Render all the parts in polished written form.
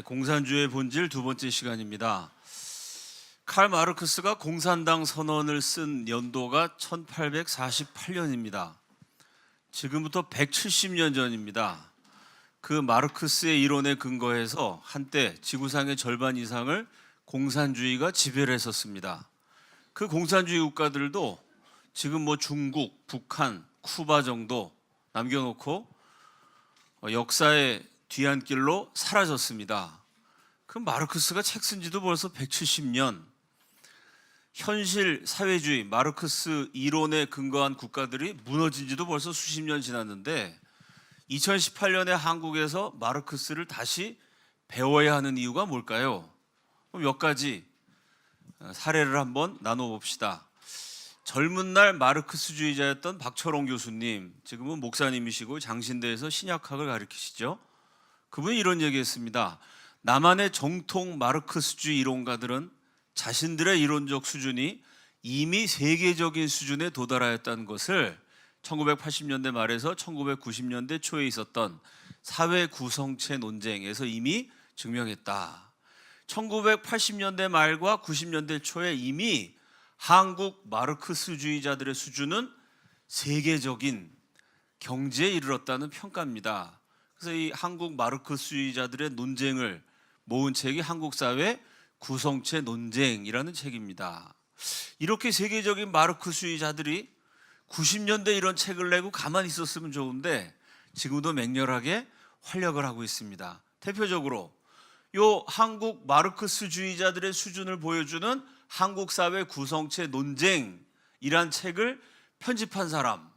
공산주의 본질 두 번째 시간입니다. 칼 마르크스가 공산당 선언을 쓴 연도가 1848년입니다. 지금부터 170년 전입니다. 그 마르크스의 이론에 근거해서 한때 지구상의 절반 이상을 공산주의가 지배를 했었습니다. 그 공산주의 국가들도 지금 중국, 북한, 쿠바 정도 남겨놓고 역사의 뒤안길로 사라졌습니다. 그 마르크스가 책 쓴 지도 벌써 170년. 현실 사회주의 마르크스 이론에 근거한 국가들이 무너진 지도 벌써 수십 년 지났는데 2018년에 한국에서 마르크스를 다시 배워야 하는 이유가 뭘까요? 몇 가지 사례를 한번 나눠봅시다. 젊은 날 마르크스주의자였던 박철홍 교수님, 지금은 목사님이시고 장신대에서 신약학을 가르치시죠. 그분이 이런 얘기했습니다. 남한의 정통 마르크스주의 이론가들은 자신들의 이론적 수준이 이미 세계적인 수준에 도달하였다는 것을 1980년대 말에서 1990년대 초에 있었던 사회 구성체 논쟁에서 이미 증명했다. 1980년대 말과 90년대 초에 이미 한국 마르크스주의자들의 수준은 세계적인 경지에 이르렀다는 평가입니다. 그래서 이 한국 마르크스주의자들의 논쟁을 모은 책이 한국사회 구성체 논쟁이라는 책입니다. 이렇게 세계적인 마르크스주의자들이 90년대 이런 책을 내고 가만히 있었으면 좋은데 지금도 맹렬하게 활약을 하고 있습니다. 대표적으로 요 한국 마르크스주의자들의 수준을 보여주는 한국사회 구성체 논쟁이란 책을 편집한 사람,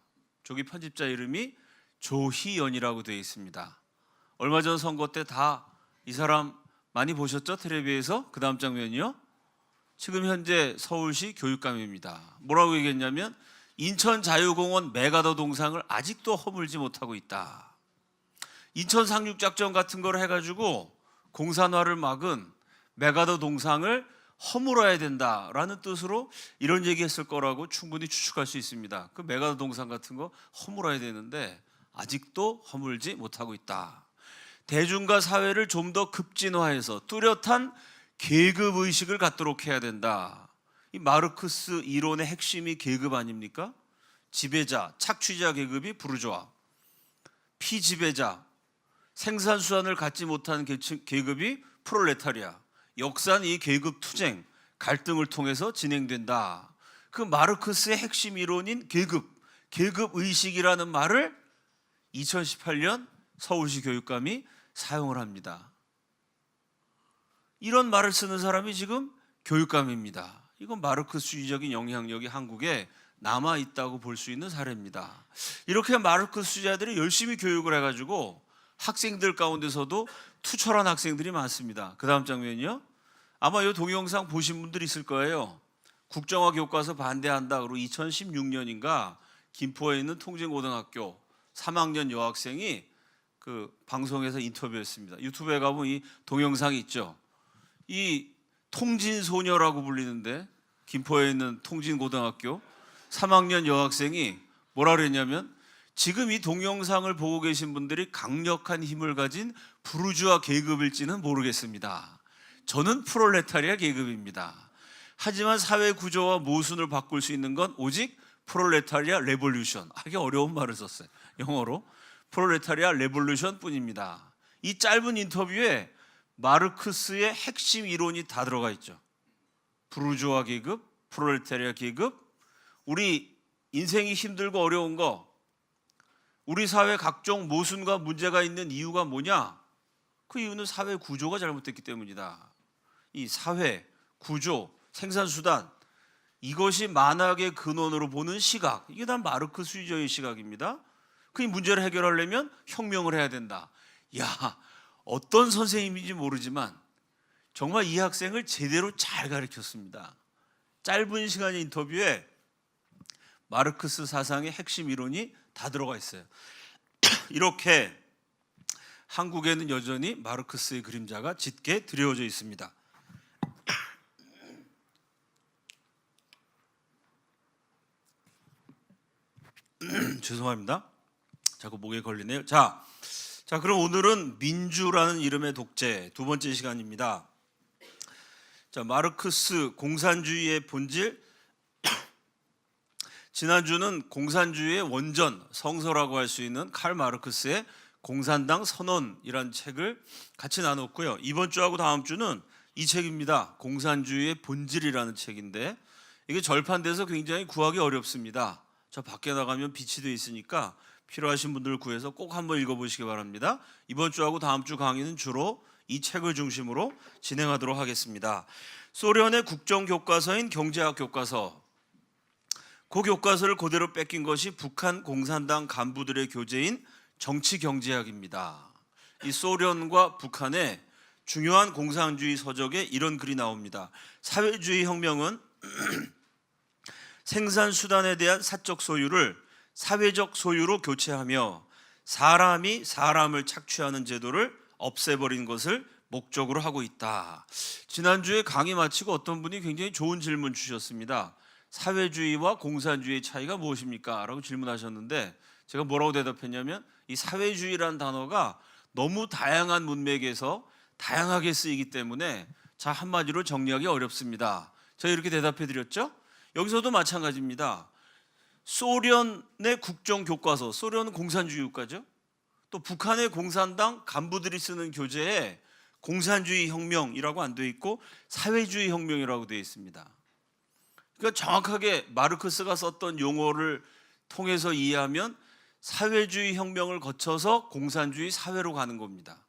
저기 편집자 이름이 조희연이라고 되어 있습니다. 얼마 전 선거 때 다 이 사람 많이 보셨죠? 텔레비에서. 그 다음 장면이요. 지금 현재 서울시 교육감입니다. 뭐라고 얘기했냐면 인천자유공원 메가더 동상을 아직도 허물지 못하고 있다. 인천 상륙작전 같은 걸 해가지고 공산화를 막은 메가더 동상을 허물어야 된다라는 뜻으로 이런 얘기했을 거라고 충분히 추측할 수 있습니다. 그 메가더 동상 같은 거 허물어야 되는데 아직도 허물지 못하고 있다. 대중과 사회를 좀 더 급진화해서 뚜렷한 계급의식을 갖도록 해야 된다. 이 마르크스 이론의 핵심이 계급 아닙니까? 지배자, 착취자 계급이 부르주아, 피지배자, 생산수단을 갖지 못한 계급이 프롤레타리아. 역사는 이 계급 투쟁, 갈등을 통해서 진행된다. 그 마르크스의 핵심 이론인 계급의식이라는 말을 2018년 서울시 교육감이 사용을 합니다. 이런 말을 쓰는 사람이 지금 교육감입니다. 이건 마르크스주의적인 영향력이 한국에 남아있다고 볼 수 있는 사례입니다. 이렇게 마르크스주의자들이 열심히 교육을 해가지고 학생들 가운데서도 투철한 학생들이 많습니다. 그 다음 장면이요. 아마 이 동영상 보신 분들 있을 거예요. 국정화 교과서 반대한다. 그리고 2016년인가 김포에 있는 통진고등학교 3학년 여학생이 그 방송에서 인터뷰했습니다. 유튜브에 가보면 이 동영상이 있죠. 이 통진소녀라고 불리는데 김포에 있는 통진고등학교 3학년 여학생이 뭐라 그랬냐면 지금 이 동영상을 보고 계신 분들이 강력한 힘을 가진 부르주아 계급일지는 모르겠습니다. 저는 프롤레타리아 계급입니다. 하지만 사회 구조와 모순을 바꿀 수 있는 건 오직 프롤레타리아 레볼루션. 이게 어려운 말을 썼어요. 영어로. 프롤레타리아 레볼루션 뿐입니다. 이 짧은 인터뷰에 마르크스의 핵심 이론이 다 들어가 있죠. 부르주아 계급, 프롤레타리아 계급, 우리 인생이 힘들고 어려운 거, 우리 사회 각종 모순과 문제가 있는 이유가 뭐냐? 그 이유는 사회 구조가 잘못됐기 때문이다. 이 사회, 구조, 생산수단, 이것이 만학의 근원으로 보는 시각, 이게 다 마르크스주의의 시각입니다. 그 문제를 해결하려면 혁명을 해야 된다. 야, 어떤 선생님인지 모르지만 정말 이 학생을 제대로 잘 가르쳤습니다. 짧은 시간의 인터뷰에 마르크스 사상의 핵심 이론이 다 들어가 있어요. 이렇게 한국에는 여전히 마르크스의 그림자가 짙게 드리워져 있습니다. 죄송합니다. 자꾸 목에 걸리네요. 자, 자, 그럼 오늘은 민주라는 이름의 독재 두 번째 시간입니다. 자, 마르크스 공산주의의 본질. 지난주는 공산주의의 원전, 성서라고 할 수 있는 칼 마르크스의 공산당 선언이라는 책을 같이 나눴고요. 이번 주하고 다음 주는 이 책입니다. 공산주의의 본질이라는 책인데 이게 절판돼서 굉장히 구하기 어렵습니다. 저 밖에 나가면 비치되어 있으니까 필요하신 분들 구해서 꼭 한번 읽어보시기 바랍니다. 이번 주하고 다음 주 강의는 주로 이 책을 중심으로 진행하도록 하겠습니다. 소련의 국정교과서인 경제학 교과서, 그 교과서를 그대로 뺏긴 것이 북한 공산당 간부들의 교재인 정치경제학입니다. 이 소련과 북한의 중요한 공산주의 서적에 이런 글이 나옵니다. 사회주의 혁명은 생산수단에 대한 사적 소유를 사회적 소유로 교체하며 사람이 사람을 착취하는 제도를 없애버린 것을 목적으로 하고 있다. 지난주에 강의 마치고 어떤 분이 굉장히 좋은 질문 주셨습니다. 사회주의와 공산주의의 차이가 무엇입니까? 라고 질문하셨는데 제가 뭐라고 대답했냐면 이 사회주의라는 단어가 너무 다양한 문맥에서 다양하게 쓰이기 때문에 자, 한마디로 정리하기 어렵습니다. 제가 이렇게 대답해 드렸죠? 여기서도 마찬가지입니다. 소련의 국정교과서, 소련은 공산주의 국가죠. 또 북한의 공산당 간부들이 쓰는 교재에 공산주의 혁명이라고 안 되어 있고 사회주의 혁명이라고 되어 있습니다. 그러니까 정확하게 마르크스가 썼던 용어를 통해서 이해하면 사회주의 혁명을 거쳐서 공산주의 사회로 가는 겁니다.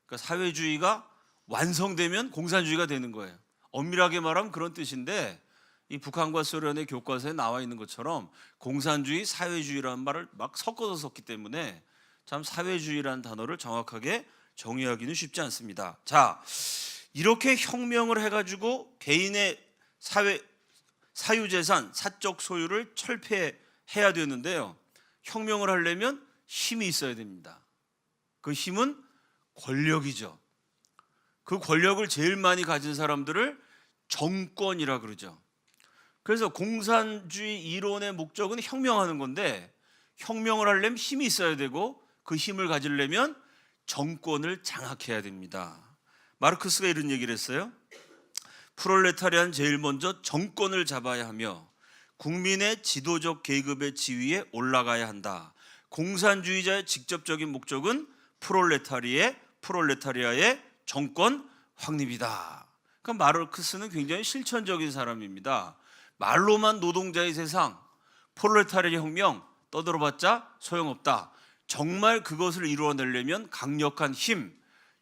그러니까 사회주의가 완성되면 공산주의가 되는 거예요. 엄밀하게 말하면 그런 뜻인데 이 북한과 소련의 교과서에 나와 있는 것처럼 공산주의, 사회주의라는 말을 막 섞어서 썼기 때문에 참 사회주의라는 단어를 정확하게 정의하기는 쉽지 않습니다. 자, 이렇게 혁명을 해가지고 개인의 사유재산, 사적 소유를 철폐해야 되는데요. 혁명을 하려면 힘이 있어야 됩니다. 그 힘은 권력이죠. 그 권력을 제일 많이 가진 사람들을 정권이라 그러죠. 그래서 공산주의 이론의 목적은 혁명하는 건데 혁명을 하려면 힘이 있어야 되고 그 힘을 가지려면 정권을 장악해야 됩니다. 마르크스가 이런 얘기를 했어요. 프롤레타리아는 제일 먼저 정권을 잡아야 하며 국민의 지도적 계급의 지위에 올라가야 한다. 공산주의자의 직접적인 목적은 프롤레타리아의 정권 확립이다. 그러니까 마르크스는 굉장히 실천적인 사람입니다. 말로만 노동자의 세상, 프롤레타리아 혁명 떠들어봤자 소용없다. 정말 그것을 이루어내려면 강력한 힘,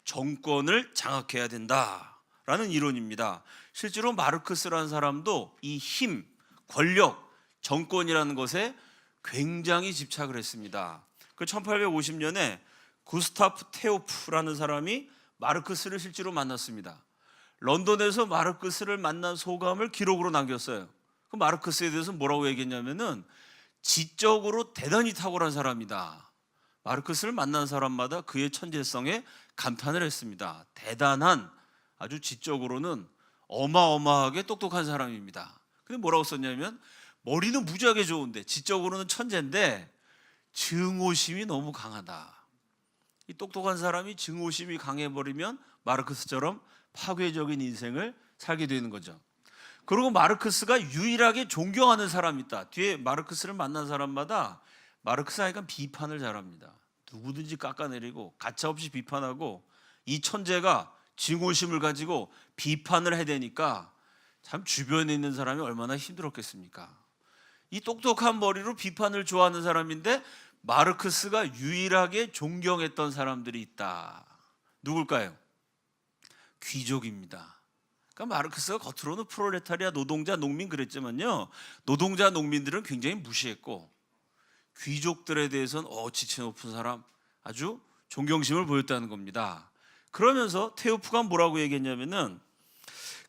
정권을 장악해야 된다라는 이론입니다. 실제로 마르크스라는 사람도 이 힘, 권력, 정권이라는 것에 굉장히 집착을 했습니다. 그 1850년에 구스타프 테오프라는 사람이 마르크스를 실제로 만났습니다. 런던에서 마르크스를 만난 소감을 기록으로 남겼어요. 그 마르크스에 대해서 뭐라고 얘기했냐면은 지적으로 대단히 탁월한 사람이다. 마르크스를 만난 사람마다 그의 천재성에 감탄을 했습니다. 대단한, 아주 지적으로는 어마어마하게 똑똑한 사람입니다. 근데 뭐라고 썼냐면 머리는 무지하게 좋은데 지적으로는 천재인데 증오심이 너무 강하다. 이 똑똑한 사람이 증오심이 강해버리면 마르크스처럼 파괴적인 인생을 살게 되는 거죠. 그리고 마르크스가 유일하게 존경하는 사람이 있다. 뒤에 마르크스를 만난 사람마다 마르크스가 약간 비판을 잘합니다. 누구든지 깎아내리고 가차없이 비판하고 이 천재가 증오심을 가지고 비판을 해대니까 참 주변에 있는 사람이 얼마나 힘들었겠습니까? 이 똑똑한 머리로 비판을 좋아하는 사람인데 마르크스가 유일하게 존경했던 사람들이 있다. 누굴까요? 귀족입니다. 그러니까 마르크스가 겉으로는 프롤레타리아, 노동자, 농민 그랬지만요, 노동자, 농민들은 굉장히 무시했고 귀족들에 대해서는 지체 높은 사람, 아주 존경심을 보였다는 겁니다. 그러면서 테오프가 뭐라고 얘기했냐면은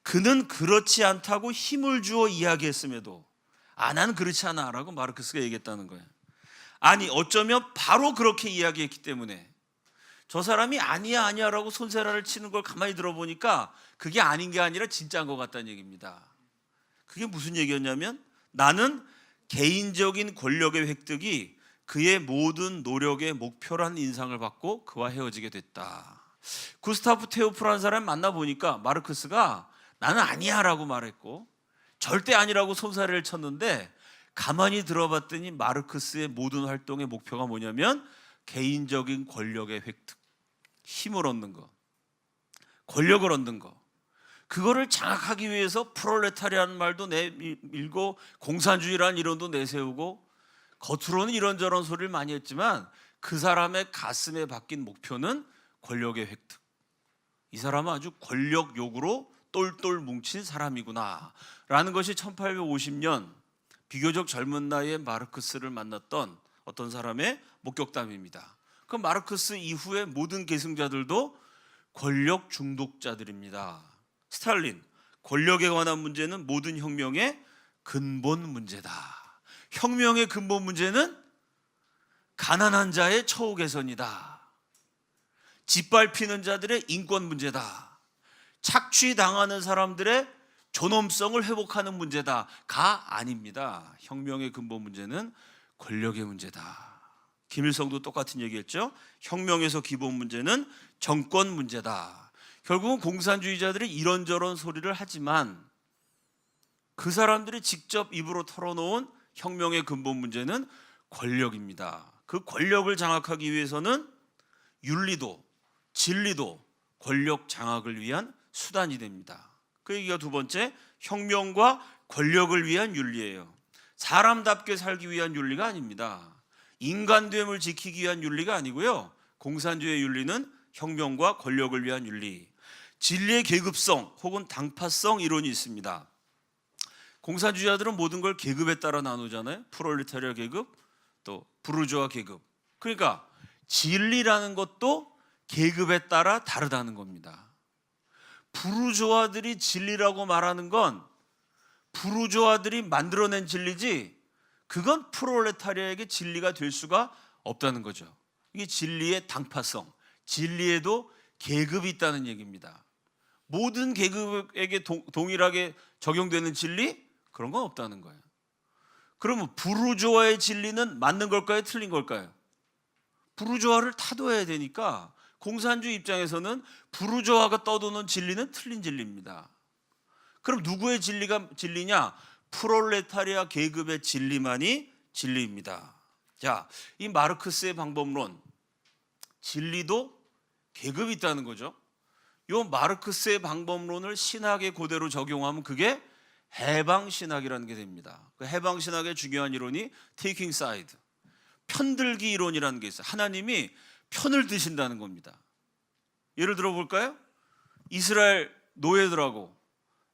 그는 그렇지 않다고 힘을 주어 이야기했음에도 나는 그렇지 않아 라고 마르크스가 얘기했다는 거예요. 아니 어쩌면 바로 그렇게 이야기했기 때문에 저 사람이 아니야 라고 손세라를 치는 걸 가만히 들어보니까 그게 아닌 게 아니라 진짜인 것 같다는 얘기입니다. 그게 무슨 얘기였냐면 나는 개인적인 권력의 획득이 그의 모든 노력의 목표란 인상을 받고 그와 헤어지게 됐다. 구스타프 테오프라는 사람 만나보니까 마르크스가 나는 아니야 라고 말했고 절대 아니라고 손사래를 쳤는데 가만히 들어봤더니 마르크스의 모든 활동의 목표가 뭐냐면 개인적인 권력의 획득, 힘을 얻는 거, 권력을 얻는 거. 그거를 장악하기 위해서 프롤레타리아는 말도 내밀고 공산주의라는 이론도 내세우고 겉으로는 이런저런 소리를 많이 했지만 그 사람의 가슴에 박힌 목표는 권력의 획득. 이 사람은 아주 권력 욕으로 똘똘 뭉친 사람이구나 라는 것이 1850년 비교적 젊은 나이에 마르크스를 만났던 어떤 사람의 목격담입니다. 그 마르크스 이후의 모든 계승자들도 권력 중독자들입니다. 스탈린, 권력에 관한 문제는 모든 혁명의 근본 문제다. 혁명의 근본 문제는 가난한 자의 처우 개선이다. 짓밟히는 자들의 인권 문제다. 착취당하는 사람들의 존엄성을 회복하는 문제다가 아닙니다. 혁명의 근본 문제는 권력의 문제다. 김일성도 똑같은 얘기했죠. 혁명에서 기본 문제는 정권 문제다. 결국은 공산주의자들이 이런저런 소리를 하지만 그 사람들이 직접 입으로 털어놓은 혁명의 근본 문제는 권력입니다. 그 권력을 장악하기 위해서는 윤리도 진리도 권력 장악을 위한 수단이 됩니다. 그 얘기가 두 번째, 혁명과 권력을 위한 윤리예요. 사람답게 살기 위한 윤리가 아닙니다. 인간됨을 지키기 위한 윤리가 아니고요. 공산주의 윤리는 혁명과 권력을 위한 윤리. 진리의 계급성 혹은 당파성 이론이 있습니다. 공산주의자들은 모든 걸 계급에 따라 나누잖아요. 프롤레타리아 계급, 또 부르주아 계급. 그러니까 진리라는 것도 계급에 따라 다르다는 겁니다. 부르주아들이 진리라고 말하는 건 부르주아들이 만들어낸 진리지 그건 프롤레타리아에게 진리가 될 수가 없다는 거죠. 이게 진리의 당파성, 진리에도 계급이 있다는 얘기입니다. 모든 계급에게 동일하게 적용되는 진리? 그런 건 없다는 거예요. 그러면 부르주아의 진리는 맞는 걸까요? 틀린 걸까요? 부르주아를 타도해야 되니까 공산주의 입장에서는 부르주아가 떠도는 진리는 틀린 진리입니다. 그럼 누구의 진리가 진리냐? 프롤레타리아 계급의 진리만이 진리입니다. 자, 이 마르크스의 방법론, 진리도 계급이 있다는 거죠. 이 마르크스의 방법론을 신학에 그대로 적용하면 그게 해방신학이라는 게 됩니다. 그 해방신학의 중요한 이론이 taking side, 편들기 이론이라는 게 있어요. 하나님이 편을 드신다는 겁니다. 예를 들어 볼까요? 이스라엘 노예들하고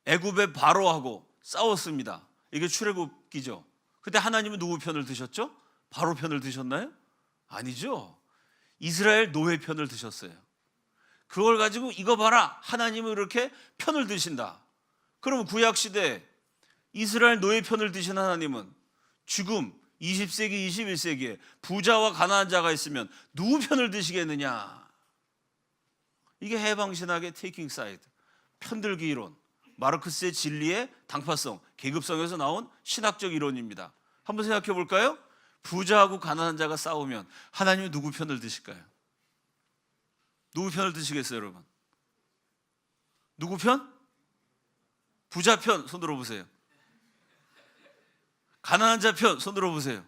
애굽의 바로하고 싸웠습니다. 이게 출애굽기죠. 그때 하나님은 누구 편을 드셨죠? 바로 편을 드셨나요? 아니죠. 이스라엘 노예 편을 드셨어요. 그걸 가지고 이거 봐라, 하나님은 이렇게 편을 드신다. 그러면 구약시대 이스라엘 노예 편을 드신 하나님은 지금 20세기, 21세기에 부자와 가난한 자가 있으면 누구 편을 드시겠느냐? 이게 해방신학의 테이킹 사이드, 편들기 이론, 마르크스의 진리의 당파성, 계급성에서 나온 신학적 이론입니다. 한번 생각해 볼까요? 부자하고 가난한 자가 싸우면 하나님은 누구 편을 드실까요? 누구 편을 드시겠어요, 여러분? 누구 편? 부자 편 손 들어보세요. 가난한 자 편 손 들어보세요.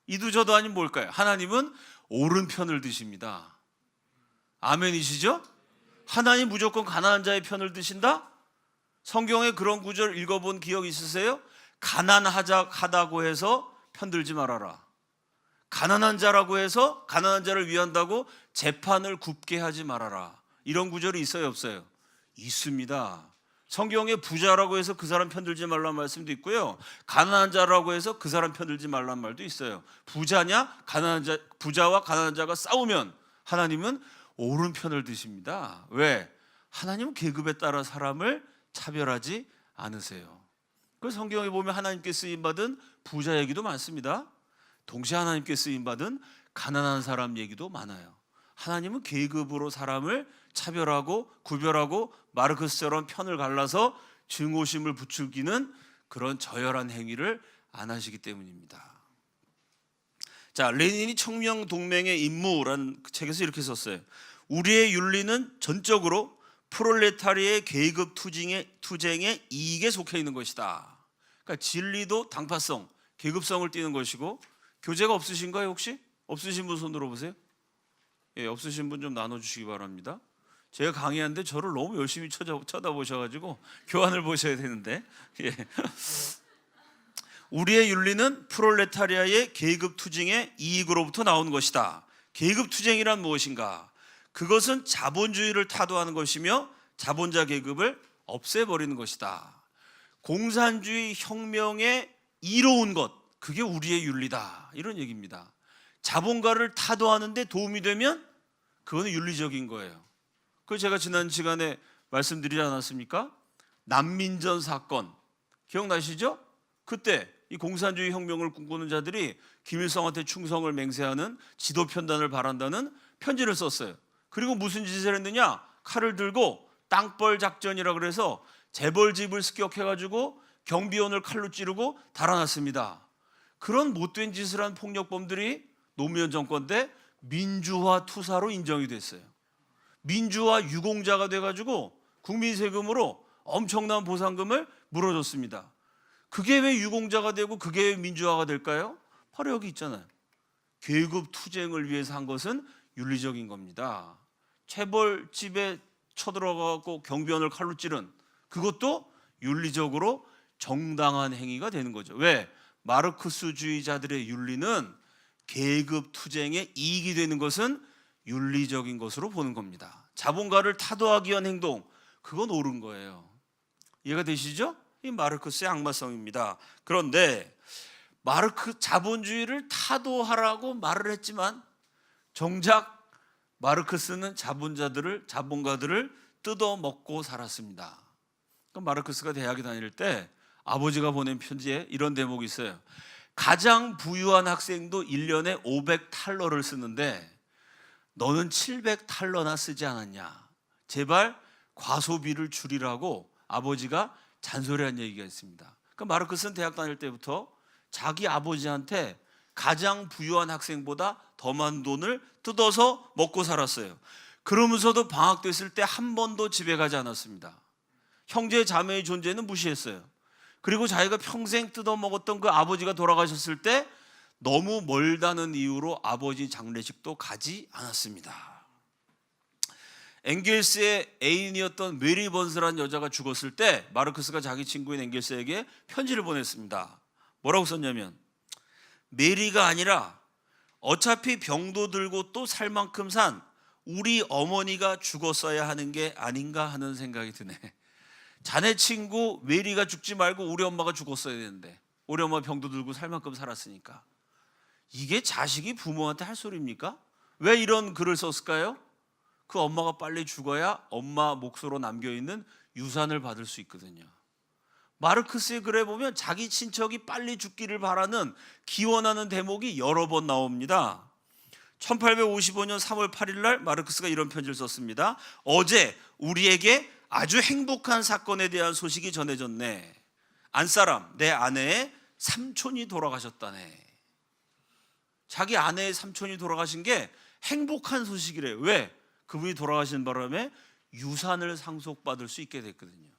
이도 저도 아닌 뭘까요? 하나님은 옳은 편을 드십니다. 아멘이시죠? 하나님 무조건 가난한 자의 편을 드신다? 성경에 그런 구절 읽어본 기억 있으세요? 가난하다고 해서 편들지 말아라. 가난한 자라고 해서 가난한 자를 위한다고 재판을 굽게 하지 말아라. 이런 구절이 있어요, 없어요? 있습니다. 성경에 부자라고 해서 그 사람 편들지 말라는 말씀도 있고요. 가난한 자라고 해서 그 사람 편들지 말라는 말도 있어요. 부자와 가난한 자가 싸우면 하나님은 옳은 편을 드십니다. 왜? 하나님은 계급에 따라 사람을 차별하지 않으세요. 그 성경에 보면 하나님께 쓰임받은 부자 얘기도 많습니다. 동시에 하나님께 쓰임받은 가난한 사람 얘기도 많아요. 하나님은 계급으로 사람을 차별하고 구별하고 마르크스처럼 편을 갈라서 증오심을 부추기는 그런 저열한 행위를 안 하시기 때문입니다. 자, 레닌이 청명동맹의 임무라는 책에서 이렇게 썼어요. 우리의 윤리는 전적으로 프롤레타리아의 계급 투쟁의 이익에 속해 있는 것이다. 그러니까 진리도 당파성, 계급성을 띠는 것이고, 교재가 없으신가요 혹시? 없으신 분 손 들어보세요. 예, 없으신 분 좀 나눠주시기 바랍니다. 제가 강의하는데 저를 너무 열심히 쳐다보셔가지고 교환을 보셔야 되는데. 예. 우리의 윤리는 프롤레타리아의 계급 투쟁의 이익으로부터 나온 것이다. 계급 투쟁이란 무엇인가? 그것은 자본주의를 타도하는 것이며 자본자 계급을 없애버리는 것이다. 공산주의 혁명에 이로운 것, 그게 우리의 윤리다, 이런 얘기입니다. 자본가를 타도하는 데 도움이 되면 그거는 윤리적인 거예요. 그걸 제가 지난 시간에 말씀드리지 않았습니까? 난민전 사건 기억나시죠? 그때 이 공산주의 혁명을 꿈꾸는 자들이 김일성한테 충성을 맹세하는 지도 편단을 바란다는 편지를 썼어요. 그리고 무슨 짓을 했느냐? 칼을 들고 땅벌 작전이라 그래서 재벌집을 습격해가지고 경비원을 칼로 찌르고 달아났습니다. 그런 못된 짓을 한 폭력범들이 노무현 정권 때 민주화 투사로 인정이 됐어요. 민주화 유공자가 돼가지고 국민 세금으로 엄청난 보상금을 물어줬습니다. 그게 왜 유공자가 되고 그게 왜 민주화가 될까요? 바로 여기 있잖아요. 계급 투쟁을 위해서 한 것은 윤리적인 겁니다. 체벌집에 쳐들어가고 경비원을 칼로 찌른 그것도 윤리적으로 정당한 행위가 되는 거죠. 왜? 마르크스주의자들의 윤리는 계급 투쟁에 이익이 되는 것은 윤리적인 것으로 보는 겁니다. 자본가를 타도하기 위한 행동, 그건 옳은 거예요. 이해가 되시죠? 이 마르크스의 악마성입니다. 그런데 자본주의를 타도하라고 말을 했지만 정작 마르크스는 자본가들을 뜯어먹고 살았습니다. 마르크스가 대학에 다닐 때 아버지가 보낸 편지에 이런 대목이 있어요. 가장 부유한 학생도 1년에 500탈러를 쓰는데 너는 700탈러나 쓰지 않았냐. 제발 과소비를 줄이라고 아버지가 잔소리한 얘기가 있습니다. 그러니까 마르크스는 대학 다닐 때부터 자기 아버지한테 가장 부유한 학생보다 더 많은 돈을 뜯어서 먹고 살았어요. 그러면서도 방학 됐을 때 한 번도 집에 가지 않았습니다. 형제 자매의 존재는 무시했어요. 그리고 자기가 평생 뜯어먹었던 그 아버지가 돌아가셨을 때 너무 멀다는 이유로 아버지 장례식도 가지 않았습니다. 엥겔스의 애인이었던 메리 번스라는 여자가 죽었을 때 마르크스가 자기 친구인 엥겔스에게 편지를 보냈습니다. 뭐라고 썼냐면, 메리가 아니라 어차피 병도 들고 또 살 만큼 산 우리 어머니가 죽었어야 하는 게 아닌가 하는 생각이 드네. 자네 친구 메리가 죽지 말고 우리 엄마가 죽었어야 되는데 우리 엄마 병도 들고 살 만큼 살았으니까. 이게 자식이 부모한테 할 소리입니까? 왜 이런 글을 썼을까요? 그 엄마가 빨리 죽어야 엄마 몫으로 남겨있는 유산을 받을 수 있거든요. 마르크스의 글에 보면 자기 친척이 빨리 죽기를 바라는 기원하는 대목이 여러 번 나옵니다. 1855년 3월 8일 날 마르크스가 이런 편지를 썼습니다. 어제 우리에게 아주 행복한 사건에 대한 소식이 전해졌네. 안사람, 내 아내의 삼촌이 돌아가셨다네. 자기 아내의 삼촌이 돌아가신 게 행복한 소식이래요. 왜? 그분이 돌아가신 바람에 유산을 상속받을 수 있게 됐거든요.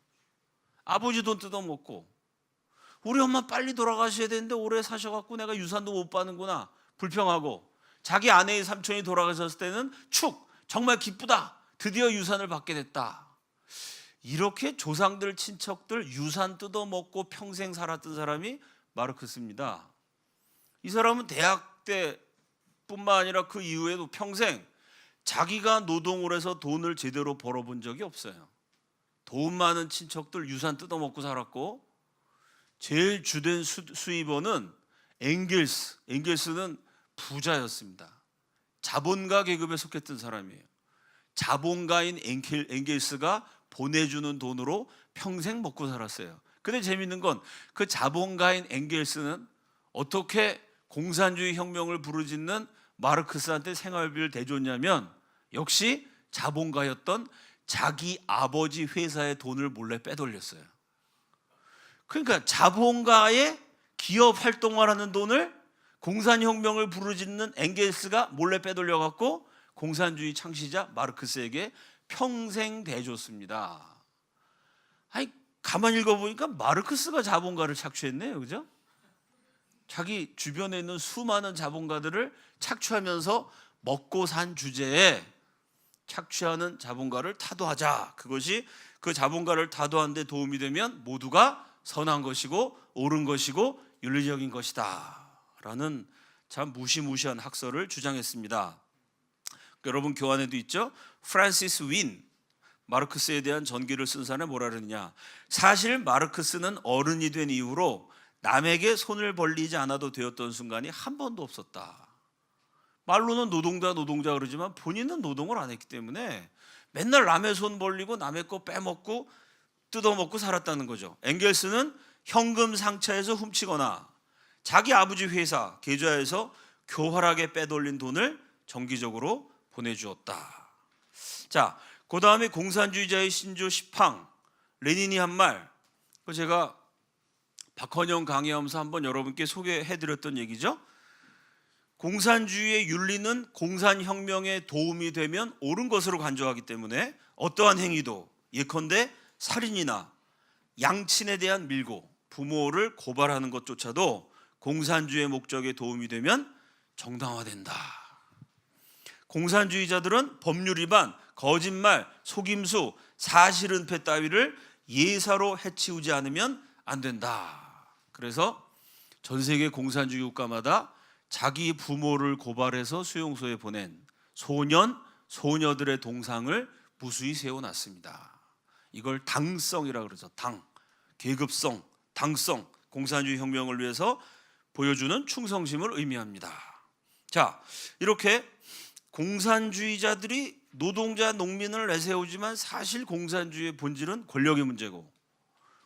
아버지 돈 뜯어먹고 우리 엄마 빨리 돌아가셔야 되는데 오래 사셔갖고 내가 유산도 못 받는구나 불평하고, 자기 아내의 삼촌이 돌아가셨을 때는 정말 기쁘다, 드디어 유산을 받게 됐다. 이렇게 조상들 친척들 유산 뜯어먹고 평생 살았던 사람이 마르크스입니다. 이 사람은 대학 때뿐만 아니라 그 이후에도 평생 자기가 노동을 해서 돈을 제대로 벌어본 적이 없어요. 돈 많은 친척들 유산 뜯어먹고 살았고, 제일 주된 수입원은 엥겔스는 부자였습니다. 자본가 계급에 속했던 사람이에요. 자본가인 엥겔스가 보내주는 돈으로 평생 먹고 살았어요. 근데 재밌는 건 그 자본가인 엥겔스는 어떻게 공산주의 혁명을 부르짖는 마르크스한테 생활비를 대줬냐면 역시 자본가였던 자기 아버지 회사의 돈을 몰래 빼돌렸어요. 그러니까 자본가의 기업 활동을 하는 돈을 공산혁명을 부르짖는 엥겔스가 몰래 빼돌려갖고 공산주의 창시자 마르크스에게 평생 대줬습니다. 아니, 가만히 읽어보니까 마르크스가 자본가를 착취했네요, 그죠? 자기 주변에 있는 수많은 자본가들을 착취하면서 먹고 산 주제에 착취하는 자본가를 타도하자. 그것이 그 자본가를 타도하는 데 도움이 되면 모두가 선한 것이고 옳은 것이고 윤리적인 것이다 라는 참 무시무시한 학설을 주장했습니다. 여러분 교환에도 있죠. 프란시스 윈, 마르크스에 대한 전기를 쓴 사람이 뭐라 그러느냐. 사실 마르크스는 어른이 된 이후로 남에게 손을 벌리지 않아도 되었던 순간이 한 번도 없었다. 말로는 노동자 그러지만 본인은 노동을 안 했기 때문에 맨날 남의 손 벌리고 남의 거 빼먹고 뜯어먹고 살았다는 거죠. 엥겔스는 현금 상차에서 훔치거나 자기 아버지 회사 계좌에서 교활하게 빼돌린 돈을 정기적으로 보내주었다. 자, 그 다음에 공산주의자의 신조 시팡, 레닌이 한 말, 제가 박헌영 강의하면서 한번 여러분께 소개해드렸던 얘기죠. 공산주의의 윤리는 공산혁명에 도움이 되면 옳은 것으로 간주하기 때문에 어떠한 행위도 예컨대 살인이나 양친에 대한 밀고 부모를 고발하는 것조차도 공산주의의 목적에 도움이 되면 정당화된다. 공산주의자들은 법률 위반, 거짓말, 속임수, 사실은폐 따위를 예사로 해치우지 않으면 안 된다. 그래서 전 세계 공산주의 국가마다 자기 부모를 고발해서 수용소에 보낸 소년, 소녀들의 동상을 무수히 세워놨습니다. 이걸 당성이라고 그러죠. 당, 계급성, 당성, 공산주의 혁명을 위해서 보여주는 충성심을 의미합니다. 자, 이렇게 공산주의자들이 노동자, 농민을 내세우지만 사실 공산주의의 본질은 권력의 문제고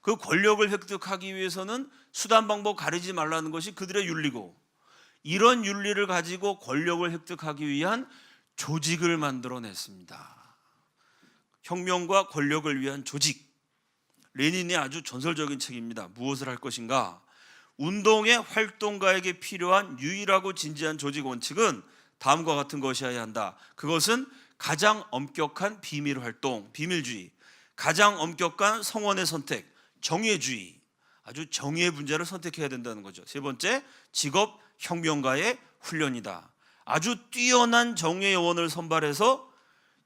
그 권력을 획득하기 위해서는 수단 방법 가리지 말라는 것이 그들의 윤리고 이런 윤리를 가지고 권력을 획득하기 위한 조직을 만들어냈습니다. 혁명과 권력을 위한 조직. 레닌의 아주 전설적인 책입니다. 무엇을 할 것인가? 운동의 활동가에게 필요한 유일하고 진지한 조직 원칙은 다음과 같은 것이어야 한다. 그것은 가장 엄격한 비밀 활동, 비밀주의, 가장 엄격한 성원의 선택, 정예주의, 아주 정의의 분야를 선택해야 된다는 거죠. 세 번째, 직업 혁명가의 훈련이다. 아주 뛰어난 정예 요원을 선발해서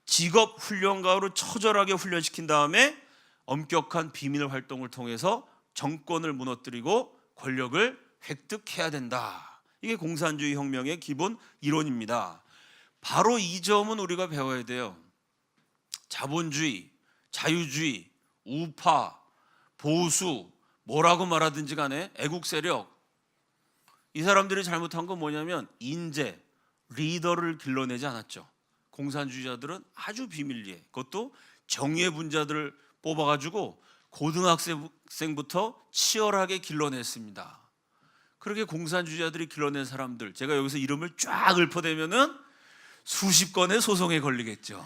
직업 훈련가로 처절하게 훈련시킨 다음에 엄격한 비밀 활동을 통해서 정권을 무너뜨리고 권력을 획득해야 된다. 이게 공산주의 혁명의 기본 이론입니다. 바로 이 점은 우리가 배워야 돼요. 자본주의, 자유주의, 우파, 보수, 뭐라고 말하든지 간에 애국 세력, 이 사람들이 잘못한 건 뭐냐면 인재, 리더를 길러내지 않았죠. 공산주의자들은 아주 비밀리에, 그것도 정예 분자들을 뽑아가지고 고등학생부터 치열하게 길러냈습니다. 그렇게 공산주의자들이 길러낸 사람들, 제가 여기서 이름을 쫙 읊어대면은 수십 건의 소송에 걸리겠죠.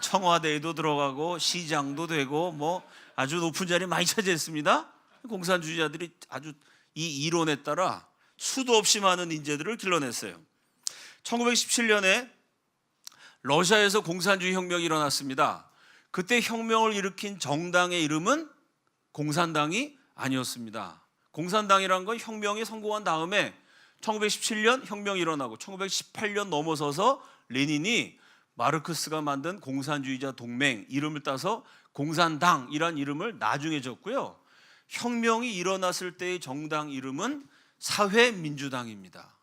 청와대에도 들어가고 시장도 되고 뭐 아주 높은 자리 많이 차지했습니다. 공산주의자들이 아주 이 이론에 따라 수도 없이 많은 인재들을 길러냈어요. 1917년에 러시아에서 공산주의 혁명이 일어났습니다. 그때 혁명을 일으킨 정당의 이름은 공산당이 아니었습니다. 공산당이라는 건 혁명이 성공한 다음에 1917년 혁명이 일어나고 1918년 넘어서서 레닌이 마르크스가 만든 공산주의자 동맹 이름을 따서 공산당이란 이름을 나중에 줬고요. 혁명이 일어났을 때의 정당 이름은 사회민주당입니다.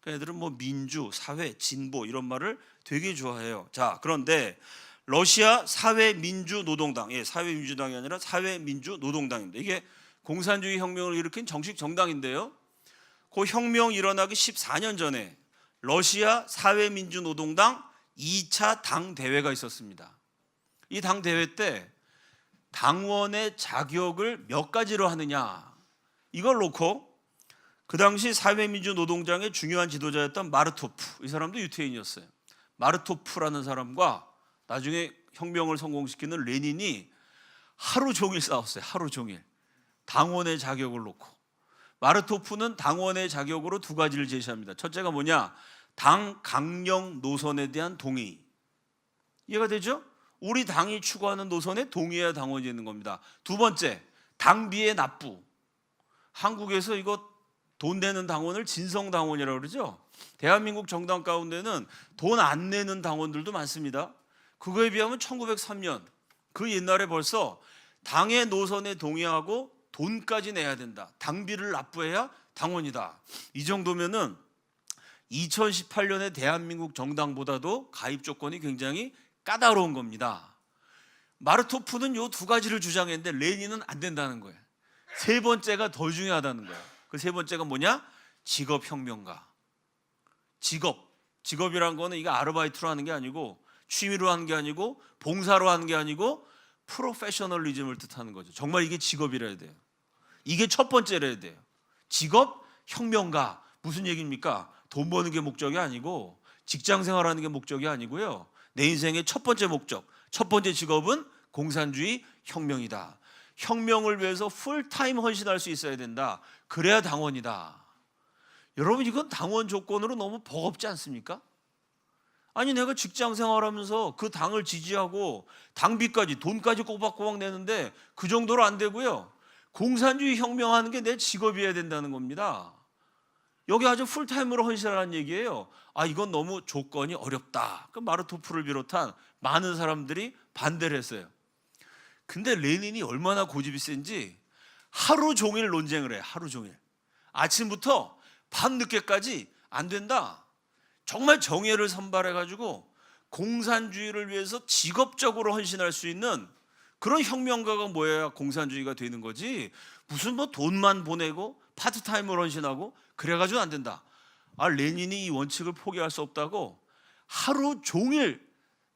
애들은 뭐 민주, 사회, 진보 이런 말을 되게 좋아해요. 자, 그런데 러시아 사회민주노동당, 사회민주당이 아니라 사회민주노동당입니다. 이게 공산주의 혁명을 일으킨 정식 정당인데요. 그 혁명 일어나기 14년 전에 러시아 사회민주노동당 2차 당대회가 있었습니다. 이 당대회 때 당원의 자격을 몇 가지로 하느냐, 이걸 놓고 그 당시 사회민주노동당의 중요한 지도자였던 마르토프, 이 사람도 유태인이었어요. 마르토프라는 사람과 나중에 혁명을 성공시키는 레닌이 하루 종일 싸웠어요. 하루 종일 당원의 자격을 놓고 마르토프는 당원의 자격으로 두 가지를 제시합니다. 첫째가 뭐냐? 당 강령 노선에 대한 동의. 이해가 되죠? 우리 당이 추구하는 노선에 동의해야 당원이 있는 겁니다. 두 번째, 당비의 납부. 한국에서 이거 돈 내는 당원을 진성당원이라고 그러죠. 대한민국 정당 가운데는 돈 안 내는 당원들도 많습니다. 그거에 비하면 1903년, 그 옛날에 벌써 당의 노선에 동의하고 돈까지 내야 된다. 당비를 납부해야 당원이다. 이 정도면은 2018년의 대한민국 정당보다도 가입 조건이 굉장히 까다로운 겁니다. 마르토프는 이 두 가지를 주장했는데 레닌은 안 된다는 거예요. 세 번째가 더 중요하다는 거예요. 그 세 번째가 뭐냐? 직업혁명가. 직업이란 거는 이거 아르바이트로 하는 게 아니고 취미로 하는 게 아니고 봉사로 하는 게 아니고 프로페셔널리즘을 뜻하는 거죠. 정말 이게 직업이라야 돼요. 이게 첫 번째라야 돼요. 직업혁명가. 무슨 얘기입니까? 돈 버는 게 목적이 아니고 직장 생활하는 게 목적이 아니고요. 내 인생의 첫 번째 목적, 첫 번째 직업은 공산주의 혁명이다. 혁명을 위해서 풀타임 헌신할 수 있어야 된다. 그래야 당원이다. 여러분, 이건 당원 조건으로 너무 버겁지 않습니까? 아니, 내가 직장 생활하면서 그 당을 지지하고 당비까지 돈까지 꼬박꼬박 내는데 그 정도로 안 되고요. 공산주의 혁명하는 게 내 직업이어야 된다는 겁니다. 여기 아주 풀타임으로 헌신하라는 얘기예요. 이건 너무 조건이 어렵다. 그 마르토프를 비롯한 많은 사람들이 반대를 했어요. 근데 레닌이 얼마나 고집이 센지 하루 종일 논쟁을 해요. 하루 종일. 아침부터 밤늦게까지 안 된다. 정말 정예를 선발해가지고 공산주의를 위해서 직업적으로 헌신할 수 있는 그런 혁명가가 뭐야 공산주의가 되는 거지. 무슨 뭐 돈만 보내고 파트타임으로 헌신하고 그래가지고 안 된다. 레닌이 이 원칙을 포기할 수 없다고 하루 종일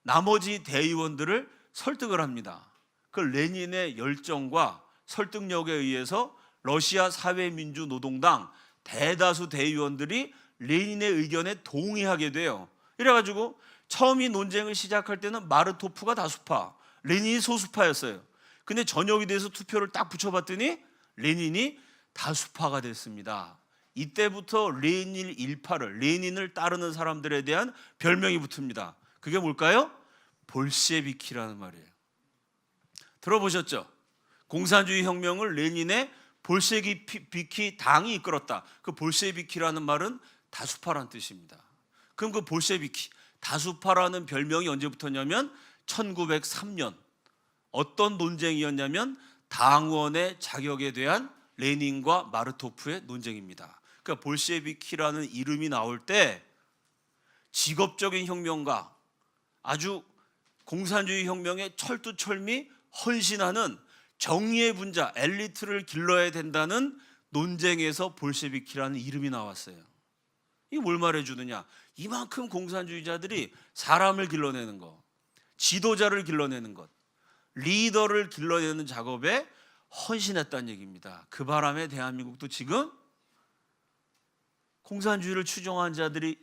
나머지 대의원들을 설득을 합니다. 그 레닌의 열정과 설득력에 의해서 러시아 사회민주노동당 대다수 대의원들이 레닌의 의견에 동의하게 돼요. 이래가지고 처음 이 논쟁을 시작할 때는 마르토프가 다수파, 레닌이 소수파였어요. 근데 저녁이 돼서 투표를 딱 붙여봤더니 레닌이 다수파가 됐습니다. 이때부터 레닌 일파를, 레닌을 따르는 사람들에 대한 별명이 붙습니다. 그게 뭘까요? 볼셰비키라는 말이에요. 들어보셨죠? 공산주의 혁명을 레닌의 볼셰비키 당이 이끌었다. 그 볼셰비키라는 말은 다수파라는 뜻입니다. 그럼 그 볼셰비키, 다수파라는 별명이 언제 붙었냐면 1903년. 어떤 논쟁이었냐면 당원의 자격에 대한 레닌과 마르토프의 논쟁입니다. 그러니까 볼셰비키라는 이름이 나올 때 직업적인 혁명가, 아주 공산주의 혁명에 철두철미 헌신하는 정의의 분자, 엘리트를 길러야 된다는 논쟁에서 볼셰비키라는 이름이 나왔어요. 이게 뭘 말해주느냐? 이만큼 공산주의자들이 사람을 길러내는 것, 지도자를 길러내는 것, 리더를 길러내는 작업에 헌신했다는 얘기입니다. 그 바람에 대한민국도 지금 공산주의를 추종한 자들이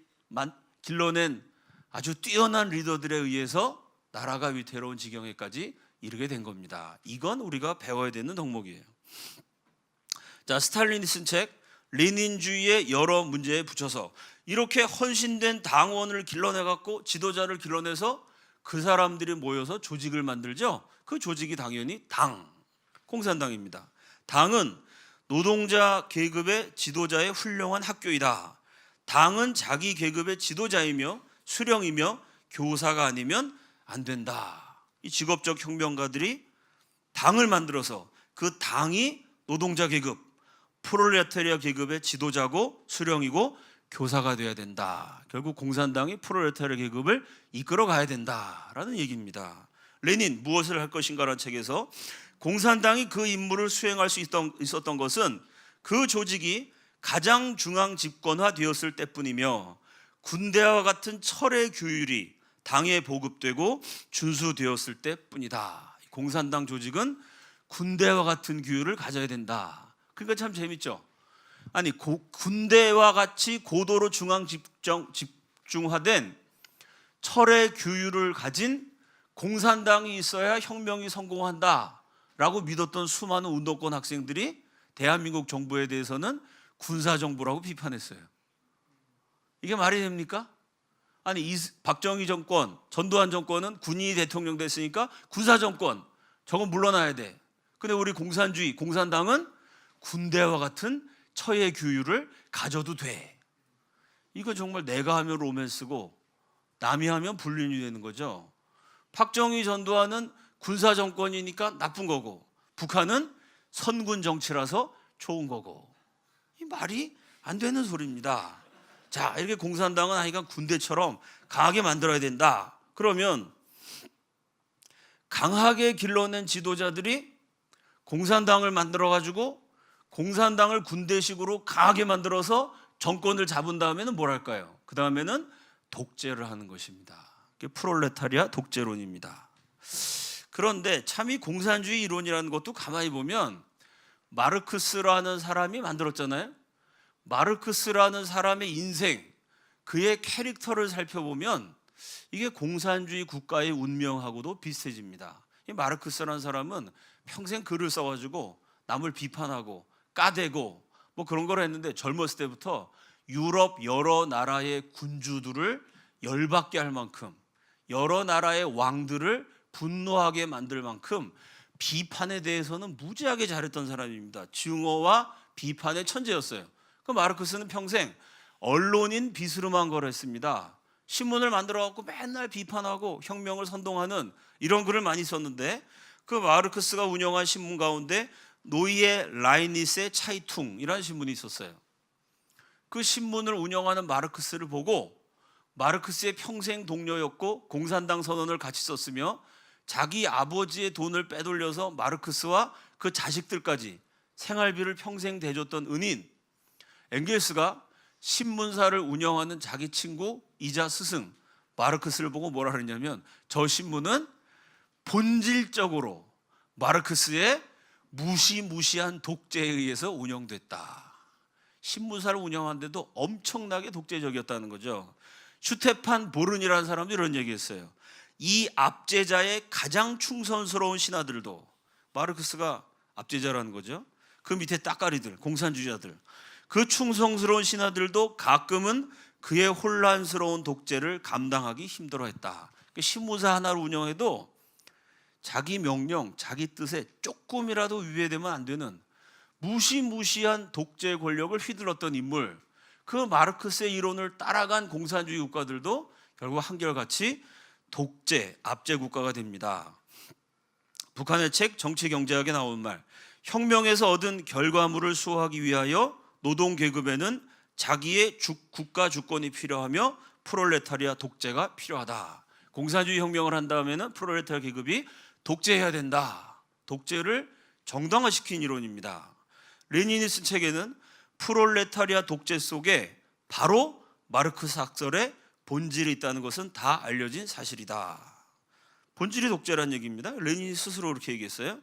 길러낸 아주 뛰어난 리더들에 의해서 나라가 위태로운 지경에까지 이르게 된 겁니다. 이건 우리가 배워야 되는 덕목이에요. 자, 스탈린이 쓴 책 레닌주의의 여러 문제에 붙여서 이렇게 헌신된 당원을 길러내갖고 지도자를 길러내서 그 사람들이 모여서 조직을 만들죠. 그 조직이 당연히 공산당입니다. 당은 노동자 계급의 지도자의 훌륭한 학교이다. 당은 자기 계급의 지도자이며 수령이며 교사가 아니면 안 된다. 이 직업적 혁명가들이 당을 만들어서 그 당이 노동자 계급, 프롤레타리아 계급의 지도자고 수령이고 교사가 돼야 된다. 결국 공산당이 프롤레타리아 계급을 이끌어 가야 된다라는 얘기입니다. 레닌 무엇을 할 것인가라는 책에서 공산당이 그 임무를 수행할 수 있었던 것은 그 조직이 가장 중앙 집권화 되었을 때뿐이며 군대와 같은 철의 규율이 당에 보급되고 준수되었을 때뿐이다. 공산당 조직은 군대와 같은 규율을 가져야 된다. 그러니까 참 재밌죠. 아니 군대와 같이 고도로 중앙 집중화된 철의 규율을 가진 공산당이 있어야 혁명이 성공한다라고 믿었던 수많은 운동권 학생들이 대한민국 정부에 대해서는 군사정부라고 비판했어요. 이게 말이 됩니까? 아니 박정희 정권, 전두환 정권은 군인이 대통령 됐으니까 군사정권, 저건 물러나야 돼. 근데 우리 공산주의, 공산당은 군대와 같은 처해 규율을 가져도 돼. 이거 정말 내가 하면 로맨스고 남이 하면 불륜이 되는 거죠. 박정희, 전두환은 군사정권이니까 나쁜 거고, 북한은 선군 정치라서 좋은 거고. 이 말이 안 되는 소리입니다. 자, 이렇게 공산당은 하여간 군대처럼 강하게 만들어야 된다. 그러면 강하게 길러낸 지도자들이 공산당을 만들어가지고 공산당을 군대식으로 강하게 만들어서 정권을 잡은 다음에는 뭘 할까요? 그 다음에는 독재를 하는 것입니다. 그게 프롤레타리아 독재론입니다. 그런데 참 이 공산주의 이론이라는 것도 가만히 보면 마르크스라는 사람이 만들었잖아요. 마르크스라는 사람의 인생, 그의 캐릭터를 살펴보면 이게 공산주의 국가의 운명하고도 비슷해집니다. 이 마르크스라는 사람은 평생 글을 써가지고 남을 비판하고 까대고 뭐 그런 걸 했는데 젊었을 때부터 유럽 여러 나라의 군주들을 열받게 할 만큼, 여러 나라의 왕들을 분노하게 만들 만큼 비판에 대해서는 무지하게 잘했던 사람입니다. 증오와 비판의 천재였어요. 그 마르크스는 평생 언론인 비스름한 걸 했습니다. 신문을 만들어 갖고 맨날 비판하고 혁명을 선동하는 이런 글을 많이 썼는데, 그 마르크스가 운영한 신문 가운데 노이에 라이니스의 차이퉁이라는 신문이 있었어요. 그 신문을 운영하는 마르크스를 보고, 마르크스의 평생 동료였고 공산당 선언을 같이 썼으며 자기 아버지의 돈을 빼돌려서 마르크스와 그 자식들까지 생활비를 평생 대줬던 은인 엥겔스가 신문사를 운영하는 자기 친구 이자 스승 마르크스를 보고 뭐라 그랬냐면, 저 신문은 본질적으로 마르크스의 무시무시한 독재에 의해서 운영됐다. 신문사를 운영하는데도 엄청나게 독재적이었다는 거죠. 슈테판 보른이라는 사람도 이런 얘기했어요. 이 압제자의 가장 충성스러운 신하들도, 마르크스가 압제자라는 거죠. 그 밑에 따까리들, 공산주의자들, 그 충성스러운 신하들도 가끔은 그의 혼란스러운 독재를 감당하기 힘들어했다. 신문사 하나를 운영해도 자기 명령, 자기 뜻에 조금이라도 위배되면 안 되는 무시무시한 독재 권력을 휘둘렀던 인물, 그 마르크스의 이론을 따라간 공산주의 국가들도 결국 한결같이 독재, 압제 국가가 됩니다. 북한의 책 정치경제학에 나온 말, 혁명에서 얻은 결과물을 수호하기 위하여 노동계급에는 자기의 국가 주권이 필요하며 프롤레타리아 독재가 필요하다. 공산주의 혁명을 한 다음에는 프롤레타리아 계급이 독재해야 된다. 독재를 정당화시킨 이론입니다. 레닌이 쓴 책에는 프롤레타리아 독재 속에 바로 마르크스 학설의 본질이 있다는 것은 다 알려진 사실이다. 본질이 독재란 얘기입니다. 레닌이 스스로 그렇게 얘기했어요.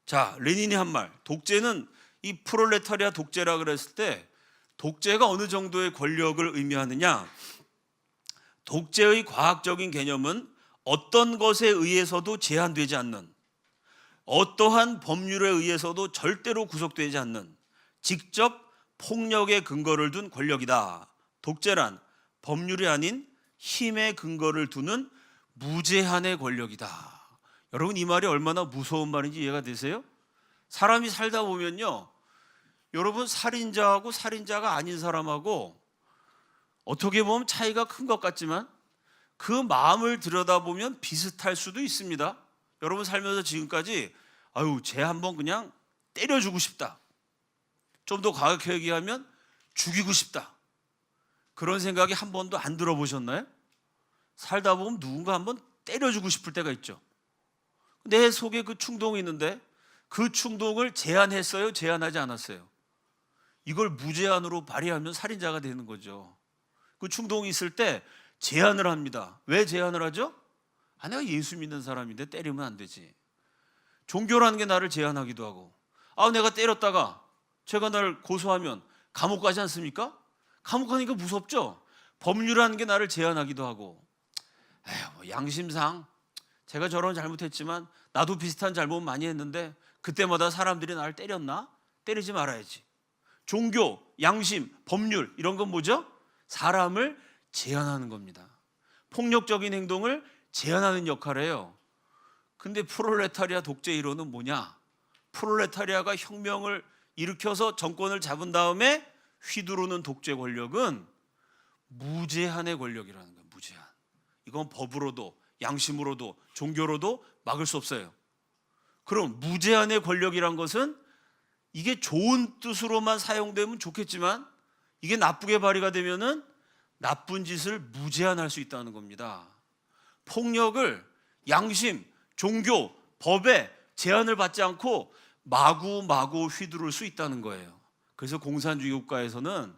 자, 레닌이 한 말, 독재는 이 프롤레타리아 독재라 그랬을 때 독재가 어느 정도의 권력을 의미하느냐? 독재의 과학적인 개념은 어떤 것에 의해서도 제한되지 않는, 어떠한 법률에 의해서도 절대로 구속되지 않는 직접 폭력의 근거를 둔 권력이다. 독재란 법률이 아닌 힘의 근거를 두는 무제한의 권력이다. 여러분, 이 말이 얼마나 무서운 말인지 이해가 되세요? 사람이 살다 보면요, 여러분, 살인자하고 살인자가 아닌 사람하고 어떻게 보면 차이가 큰 것 같지만 그 마음을 들여다보면 비슷할 수도 있습니다. 여러분 살면서 지금까지 아유, 쟤 한번 그냥 때려주고 싶다, 좀 더 과격하게 얘기하면 죽이고 싶다, 그런 생각이 한 번도 안 들어보셨나요? 살다 보면 누군가 한번 때려주고 싶을 때가 있죠. 내 속에 그 충동이 있는데 그 충동을 제한했어요? 제한하지 않았어요? 이걸 무제한으로 발휘하면 살인자가 되는 거죠. 그 충동이 있을 때 제한을 합니다. 왜 제한을 하죠? 아, 내가 예수 믿는 사람인데 때리면 안 되지. 종교라는 게 나를 제한하기도 하고, 아, 내가 때렸다가 제가 나를 고소하면 감옥 가지 않습니까? 감옥 가니까 무섭죠. 법률이라는 게 나를 제한하기도 하고, 에휴, 뭐 양심상 제가 저런 잘못했지만 나도 비슷한 잘못 많이 했는데 그때마다 사람들이 나를 때렸나? 때리지 말아야지. 종교, 양심, 법률 이런 건 뭐죠? 사람을 제한하는 겁니다. 폭력적인 행동을 제한하는 역할을 해요. 근데 프롤레타리아 독재 이론은 뭐냐? 프롤레타리아가 혁명을 일으켜서 정권을 잡은 다음에 휘두르는 독재 권력은 무제한의 권력이라는 거예요. 무제한. 이건 법으로도 양심으로도 종교로도 막을 수 없어요. 그럼 무제한의 권력이란 것은 이게 좋은 뜻으로만 사용되면 좋겠지만 이게 나쁘게 발휘가 되면은 나쁜 짓을 무제한할 수 있다는 겁니다. 폭력을 양심, 종교, 법에 제한을 받지 않고 마구마구 휘두를 수 있다는 거예요. 그래서 공산주의 국가에서는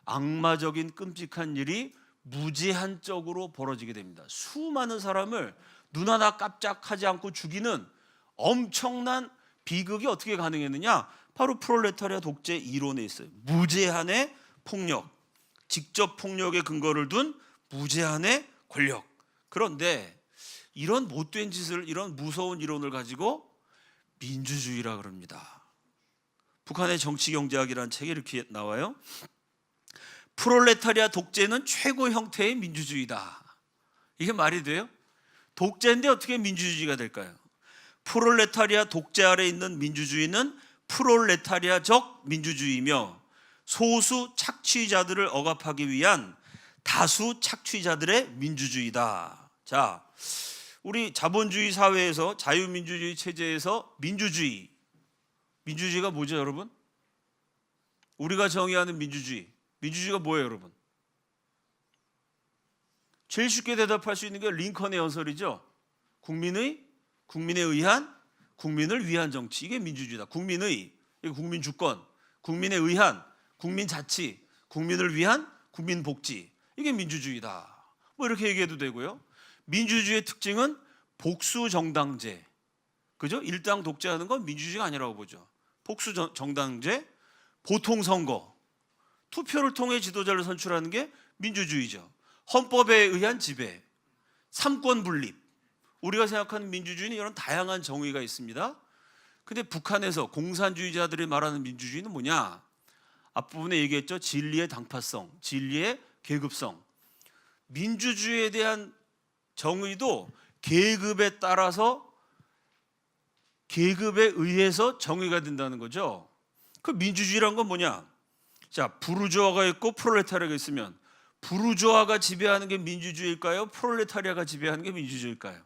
악마적인 끔찍한 일이 무제한적으로 벌어지게 됩니다. 수많은 사람을 눈 하나 깜짝하지 않고 죽이는 엄청난 비극이 어떻게 가능했느냐? 바로 프롤레타리아 독재 이론에 있어요. 무제한의 폭력, 직접 폭력의 근거를 둔 무제한의 권력. 그런데 이런 못된 짓을, 이런 무서운 이론을 가지고 민주주의라 그럽니다. 북한의 정치경제학이라는 책에 이렇게 나와요. 프롤레타리아 독재는 최고 형태의 민주주의다. 이게 말이 돼요? 독재인데 어떻게 민주주의가 될까요? 프롤레타리아 독재 아래 있는 민주주의는 프롤레타리아적 민주주의이며 소수 착취자들을 억압하기 위한 다수 착취자들의 민주주의다. 자, 우리 자본주의 사회에서, 자유민주주의 체제에서 민주주의가 뭐죠, 여러분? 우리가 정의하는 민주주의가 뭐예요, 여러분? 제일 쉽게 대답할 수 있는 게 링컨의 연설이죠. 국민에 의한, 국민을 위한 정치. 이게 민주주의다. 국민의, 국민 주권, 국민에 의한, 국민 자치, 국민을 위한 국민 복지. 이게 민주주의다. 뭐 이렇게 얘기해도 되고요. 민주주의의 특징은 복수 정당제. 그죠? 일당 독재하는 건 민주주의가 아니라고 보죠. 복수 정당제, 보통 선거, 투표를 통해 지도자를 선출하는 게 민주주의죠. 헌법에 의한 지배, 삼권 분립. 우리가 생각하는 민주주의는 이런 다양한 정의가 있습니다. 근데 북한에서 공산주의자들이 말하는 민주주의는 뭐냐? 앞부분에 얘기했죠. 진리의 당파성, 진리의 계급성. 민주주의에 대한 정의도 계급에 따라서, 계급에 의해서 정의가 된다는 거죠. 그 민주주의란 건 뭐냐? 자, 부르주아가 있고 프롤레타리아가 있으면 부르주아가 지배하는 게 민주주의일까요? 프롤레타리아가 지배하는 게 민주주의일까요?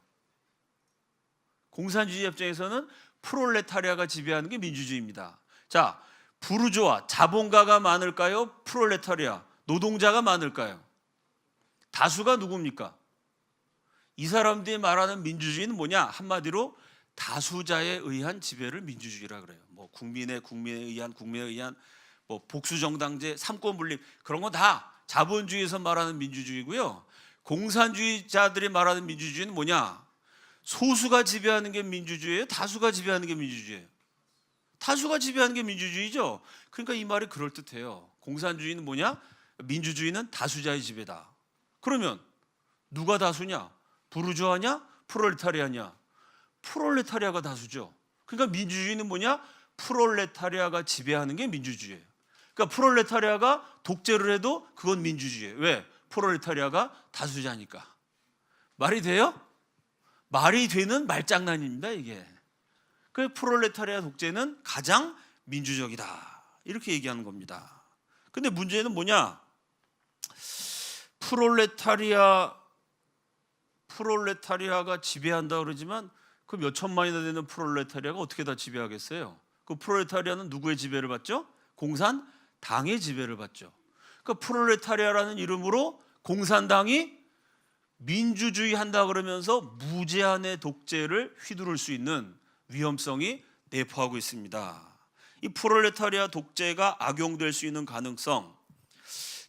공산주의 입장에서는 프롤레타리아가 지배하는 게 민주주의입니다. 자, 부르주아, 자본가가 많을까요? 프롤레타리아, 노동자가 많을까요? 다수가 누굽니까? 이 사람들이 말하는 민주주의는 뭐냐? 한마디로 다수자에 의한 지배를 민주주의라 그래요. 뭐 국민에 의한 뭐 복수정당제, 삼권분립 그런 거 다 자본주의에서 말하는 민주주의고요. 공산주의자들이 말하는 민주주의는 뭐냐? 소수가 지배하는 게 민주주의예요? 다수가 지배하는 게 민주주의예요? 다수가 지배하는 게 민주주의죠. 그러니까 이 말이 그럴듯해요. 공산주의는 뭐냐? 민주주의는 다수자의 지배다. 그러면 누가 다수냐? 부르주아냐? 프롤레타리아냐? 프롤레타리아가 다수죠. 그러니까 민주주의는 뭐냐? 프롤레타리아가 지배하는 게 민주주의예요. 그러니까 프롤레타리아가 독재를 해도 그건 민주주의예요. 왜? 프롤레타리아가 다수자니까. 말이 돼요? 말이 되는 말장난입니다, 이게. 그 프롤레타리아 독재는 가장 민주적이다. 이렇게 얘기하는 겁니다. 근데 문제는 뭐냐? 프롤레타리아가 지배한다 그러지만 그 몇 천만이나 되는 프롤레타리아가 어떻게 다 지배하겠어요? 그 프롤레타리아는 누구의 지배를 받죠? 공산당의 지배를 받죠. 그 프롤레타리아라는 이름으로 공산당이 민주주의 한다 그러면서 무제한의 독재를 휘두를 수 있는 위험성이 내포하고 있습니다. 이 프롤레타리아 독재가 악용될 수 있는 가능성,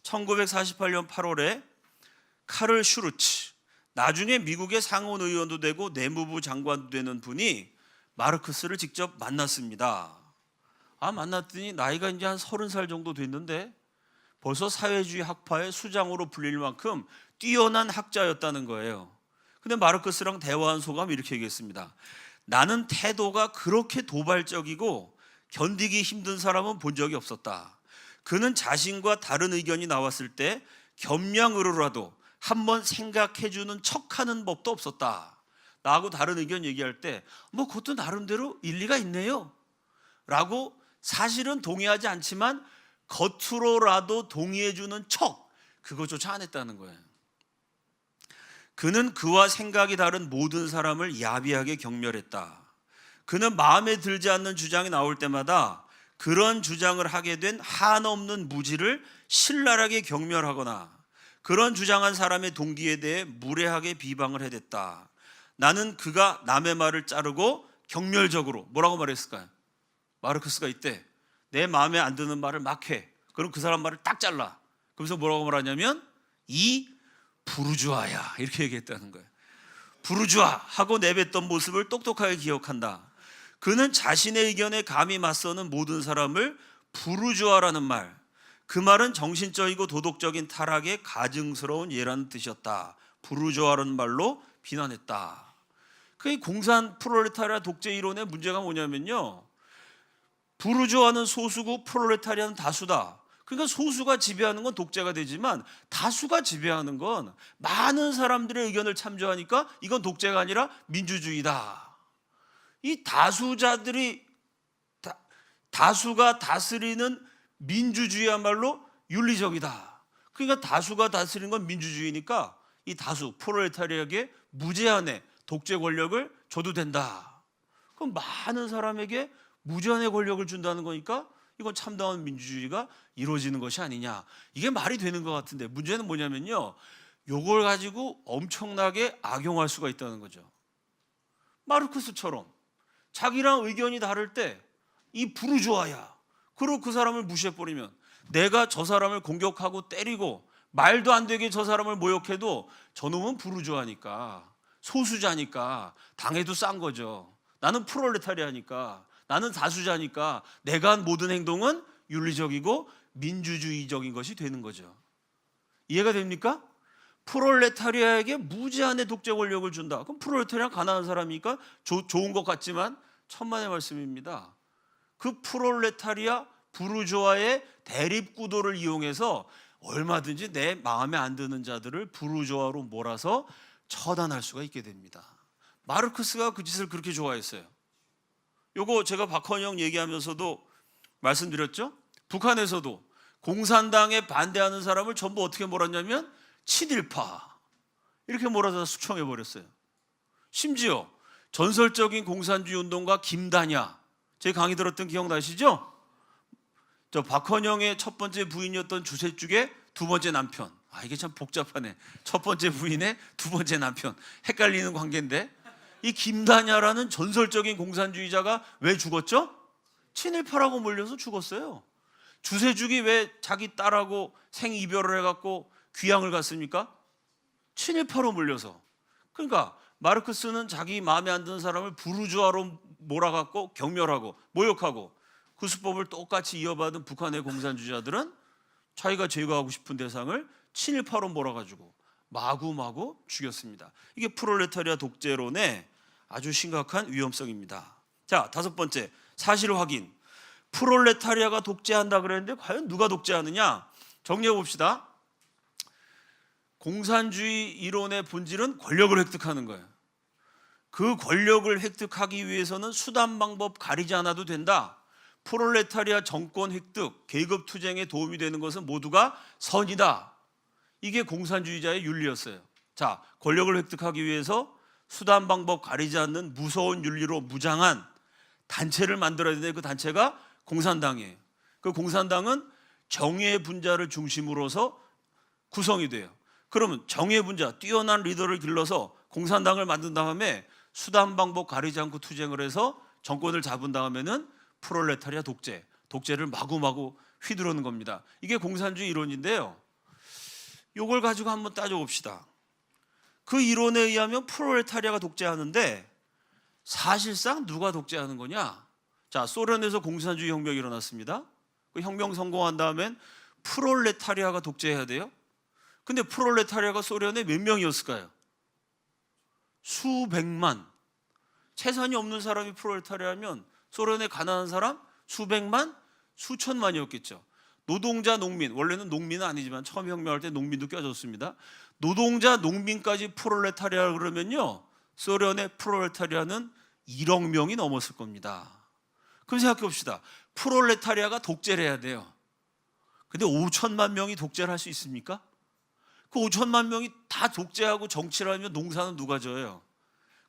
1948년 8월에 카를 슈르츠, 나중에 미국의 상원 의원도 되고 내무부 장관도 되는 분이 마르크스를 직접 만났습니다. 만났더니 나이가 이제 한 30살 정도 됐는데 벌써 사회주의 학파의 수장으로 불릴 만큼 뛰어난 학자였다는 거예요. 근데 마르크스랑 대화한 소감 이렇게 얘기했습니다. 나는 태도가 그렇게 도발적이고 견디기 힘든 사람은 본 적이 없었다. 그는 자신과 다른 의견이 나왔을 때 겸양으로라도 한번 생각해주는 척하는 법도 없었다. 나하고 다른 의견 얘기할 때 뭐 그것도 나름대로 일리가 있네요 라고 사실은 동의하지 않지만 겉으로라도 동의해주는 척, 그것조차 안 했다는 거예요. 그는 그와 생각이 다른 모든 사람을 야비하게 경멸했다. 그는 마음에 들지 않는 주장이 나올 때마다 그런 주장을 하게 된 한없는 무지를 신랄하게 경멸하거나 그런 주장한 사람의 동기에 대해 무례하게 비방을 해댔다. 나는 그가 남의 말을 자르고 경멸적으로 뭐라고 말했을까요? 마르크스가 이때 내 마음에 안 드는 말을 막 해. 그럼 그 사람 말을 딱 잘라. 그래서 뭐라고 말하냐면 이 부르주아야 이렇게 얘기했다는 거예요. 부르주아 하고 내뱉던 모습을 똑똑하게 기억한다. 그는 자신의 의견에 감히 맞서는 모든 사람을 부르주아라는 말, 그 말은 정신적이고 도덕적인 타락의 가증스러운 예라는 뜻이었다. 부르주아라는 말로 비난했다. 그 공산 프롤레타리아 독재 이론의 문제가 뭐냐면요, 부르주아는 소수고 프롤레타리아는 다수다. 그러니까 소수가 지배하는 건 독재가 되지만 다수가 지배하는 건 많은 사람들의 의견을 참조하니까 이건 독재가 아니라 민주주의다. 이 다수자들이 다수가 다스리는 민주주의야말로 윤리적이다. 그러니까 다수가 다스리는 건 민주주의니까 이 다수 프롤레타리아에게 무제한의 독재 권력을 줘도 된다. 그럼 많은 사람에게 무제한의 권력을 준다는 거니까 이건 참다운 민주주의가 이루어지는 것이 아니냐. 이게 말이 되는 것 같은데 문제는 뭐냐면요, 요걸 가지고 엄청나게 악용할 수가 있다는 거죠. 마르크스처럼 자기랑 의견이 다를 때 이 부르주아야, 그리고 그 사람을 무시해버리면 내가 저 사람을 공격하고 때리고 말도 안 되게 저 사람을 모욕해도 저놈은 부르주아니까, 소수자니까 당해도 싼 거죠. 나는 프롤레타리아니까, 나는 다수자니까 내가 한 모든 행동은 윤리적이고 민주주의적인 것이 되는 거죠. 이해가 됩니까? 프롤레타리아에게 무제한의 독재 권력을 준다. 그럼 프롤레타리아 가난한 사람이니까 좋은 것 같지만 천만의 말씀입니다. 그 프롤레타리아 부르주아의 대립구도를 이용해서 얼마든지 내 마음에 안 드는 자들을 부르주아로 몰아서 처단할 수가 있게 됩니다. 마르크스가 그 짓을 그렇게 좋아했어요. 요거 제가 박헌영 얘기하면서도 말씀드렸죠. 북한에서도 공산당에 반대하는 사람을 전부 어떻게 몰았냐면 친일파 이렇게 몰아서 숙청해버렸어요. 심지어 전설적인 공산주의 운동가 김다냐, 제 강의 들었던 기억나시죠? 저 박헌영의 첫 번째 부인이었던 주세죽의 두 번째 남편. 이게 참 복잡하네. 첫 번째 부인의 두 번째 남편. 헷갈리는 관계인데 이 김다냐라는 전설적인 공산주의자가 왜 죽었죠? 친일파라고 몰려서 죽었어요. 주세죽이 왜 자기 딸하고 생이별을 해갖고 귀향을 갔습니까? 친일파로 몰려서. 그러니까 마르크스는 자기 마음에 안 드는 사람을 부르주아로 몰아갖고 경멸하고 모욕하고, 그 수법을 똑같이 이어받은 북한의 공산주의자들은 자기가 제거하고 싶은 대상을 친일파로 몰아가지고 마구마구 죽였습니다. 이게 프롤레타리아 독재론의 아주 심각한 위험성입니다. 자, 다섯 번째, 사실 확인. 프롤레타리아가 독재한다 그랬는데 과연 누가 독재하느냐? 정리해 봅시다. 공산주의 이론의 본질은 권력을 획득하는 거예요. 그 권력을 획득하기 위해서는 수단 방법 가리지 않아도 된다. 프롤레타리아 정권 획득, 계급 투쟁에 도움이 되는 것은 모두가 선이다. 이게 공산주의자의 윤리였어요. 자, 권력을 획득하기 위해서 수단 방법 가리지 않는 무서운 윤리로 무장한 단체를 만들어야 되는데 그 단체가 공산당이에요. 그 공산당은 정의의 분자를 중심으로서 구성이 돼요. 그러면 정의의 분자, 뛰어난 리더를 길러서 공산당을 만든 다음에 수단 방법 가리지 않고 투쟁을 해서 정권을 잡은 다음에는 프롤레타리아 독재를 마구마구 휘두르는 겁니다. 이게 공산주의 이론인데요, 이걸 가지고 한번 따져봅시다. 그 이론에 의하면 프롤레타리아가 독재하는데 사실상 누가 독재하는 거냐? 자, 소련에서 공산주의 혁명이 일어났습니다. 그 혁명 성공한 다음엔 프롤레타리아가 독재해야 돼요. 근데 프롤레타리아가 소련에 몇 명이었을까요? 수백만. 재산이 없는 사람이 프롤레타리아면 소련의 가난한 사람 수백만, 수천만이었겠죠. 노동자, 농민, 원래는 농민은 아니지만 처음 혁명할 때 농민도 껴줬습니다. 노동자, 농민까지 프롤레타리아 그러면요, 소련의 프롤레타리아는 1억 명이 넘었을 겁니다. 그럼 생각해 봅시다. 프롤레타리아가 독재를 해야 돼요. 근데 5천만 명이 독재를 할 수 있습니까? 그 5천만 명이 다 독재하고 정치를 하면 농사는 누가 져요?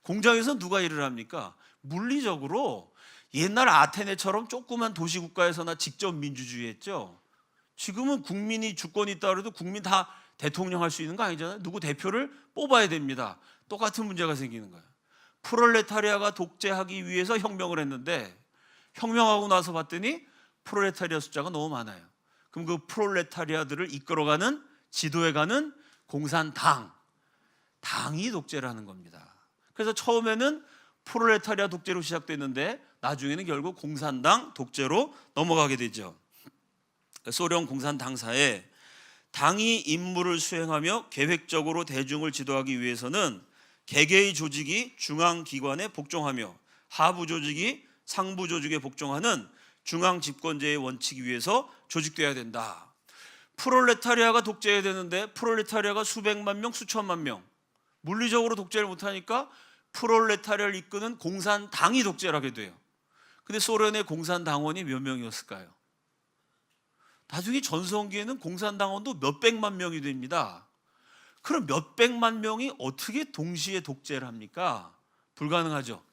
공장에서 누가 일을 합니까? 물리적으로 옛날 아테네처럼 조그만 도시국가에서나 직접 민주주의 했죠. 지금은 국민이 주권이 있다 그래도 국민 다 대통령 할 수 있는 거 아니잖아요. 누구 대표를 뽑아야 됩니다. 똑같은 문제가 생기는 거예요. 프롤레타리아가 독재하기 위해서 혁명을 했는데 혁명하고 나서 봤더니 프롤레타리아 숫자가 너무 많아요. 그럼 그 프롤레타리아들을 이끌어가는, 지도해가는 공산당, 당이 독재를 하는 겁니다. 그래서 처음에는 프롤레타리아 독재로 시작됐는데 나중에는 결국 공산당 독재로 넘어가게 되죠. 소련 공산당사에 당이 임무를 수행하며 계획적으로 대중을 지도하기 위해서는 개개의 조직이 중앙기관에 복종하며 하부 조직이 상부 조직에 복종하는 중앙 집권제의 원칙 위에서 조직돼야 된다. 프롤레타리아가 독재해야 되는데 프롤레타리아가 수백만 명, 수천만 명, 물리적으로 독재를 못하니까 프롤레타리아를 이끄는 공산당이 독재를 하게 돼요. 근데 소련의 공산당원이 몇 명이었을까요? 나중에 전성기에는 공산당원도 몇백만 명이 됩니다. 그럼 몇백만 명이 어떻게 동시에 독재를 합니까? 불가능하죠.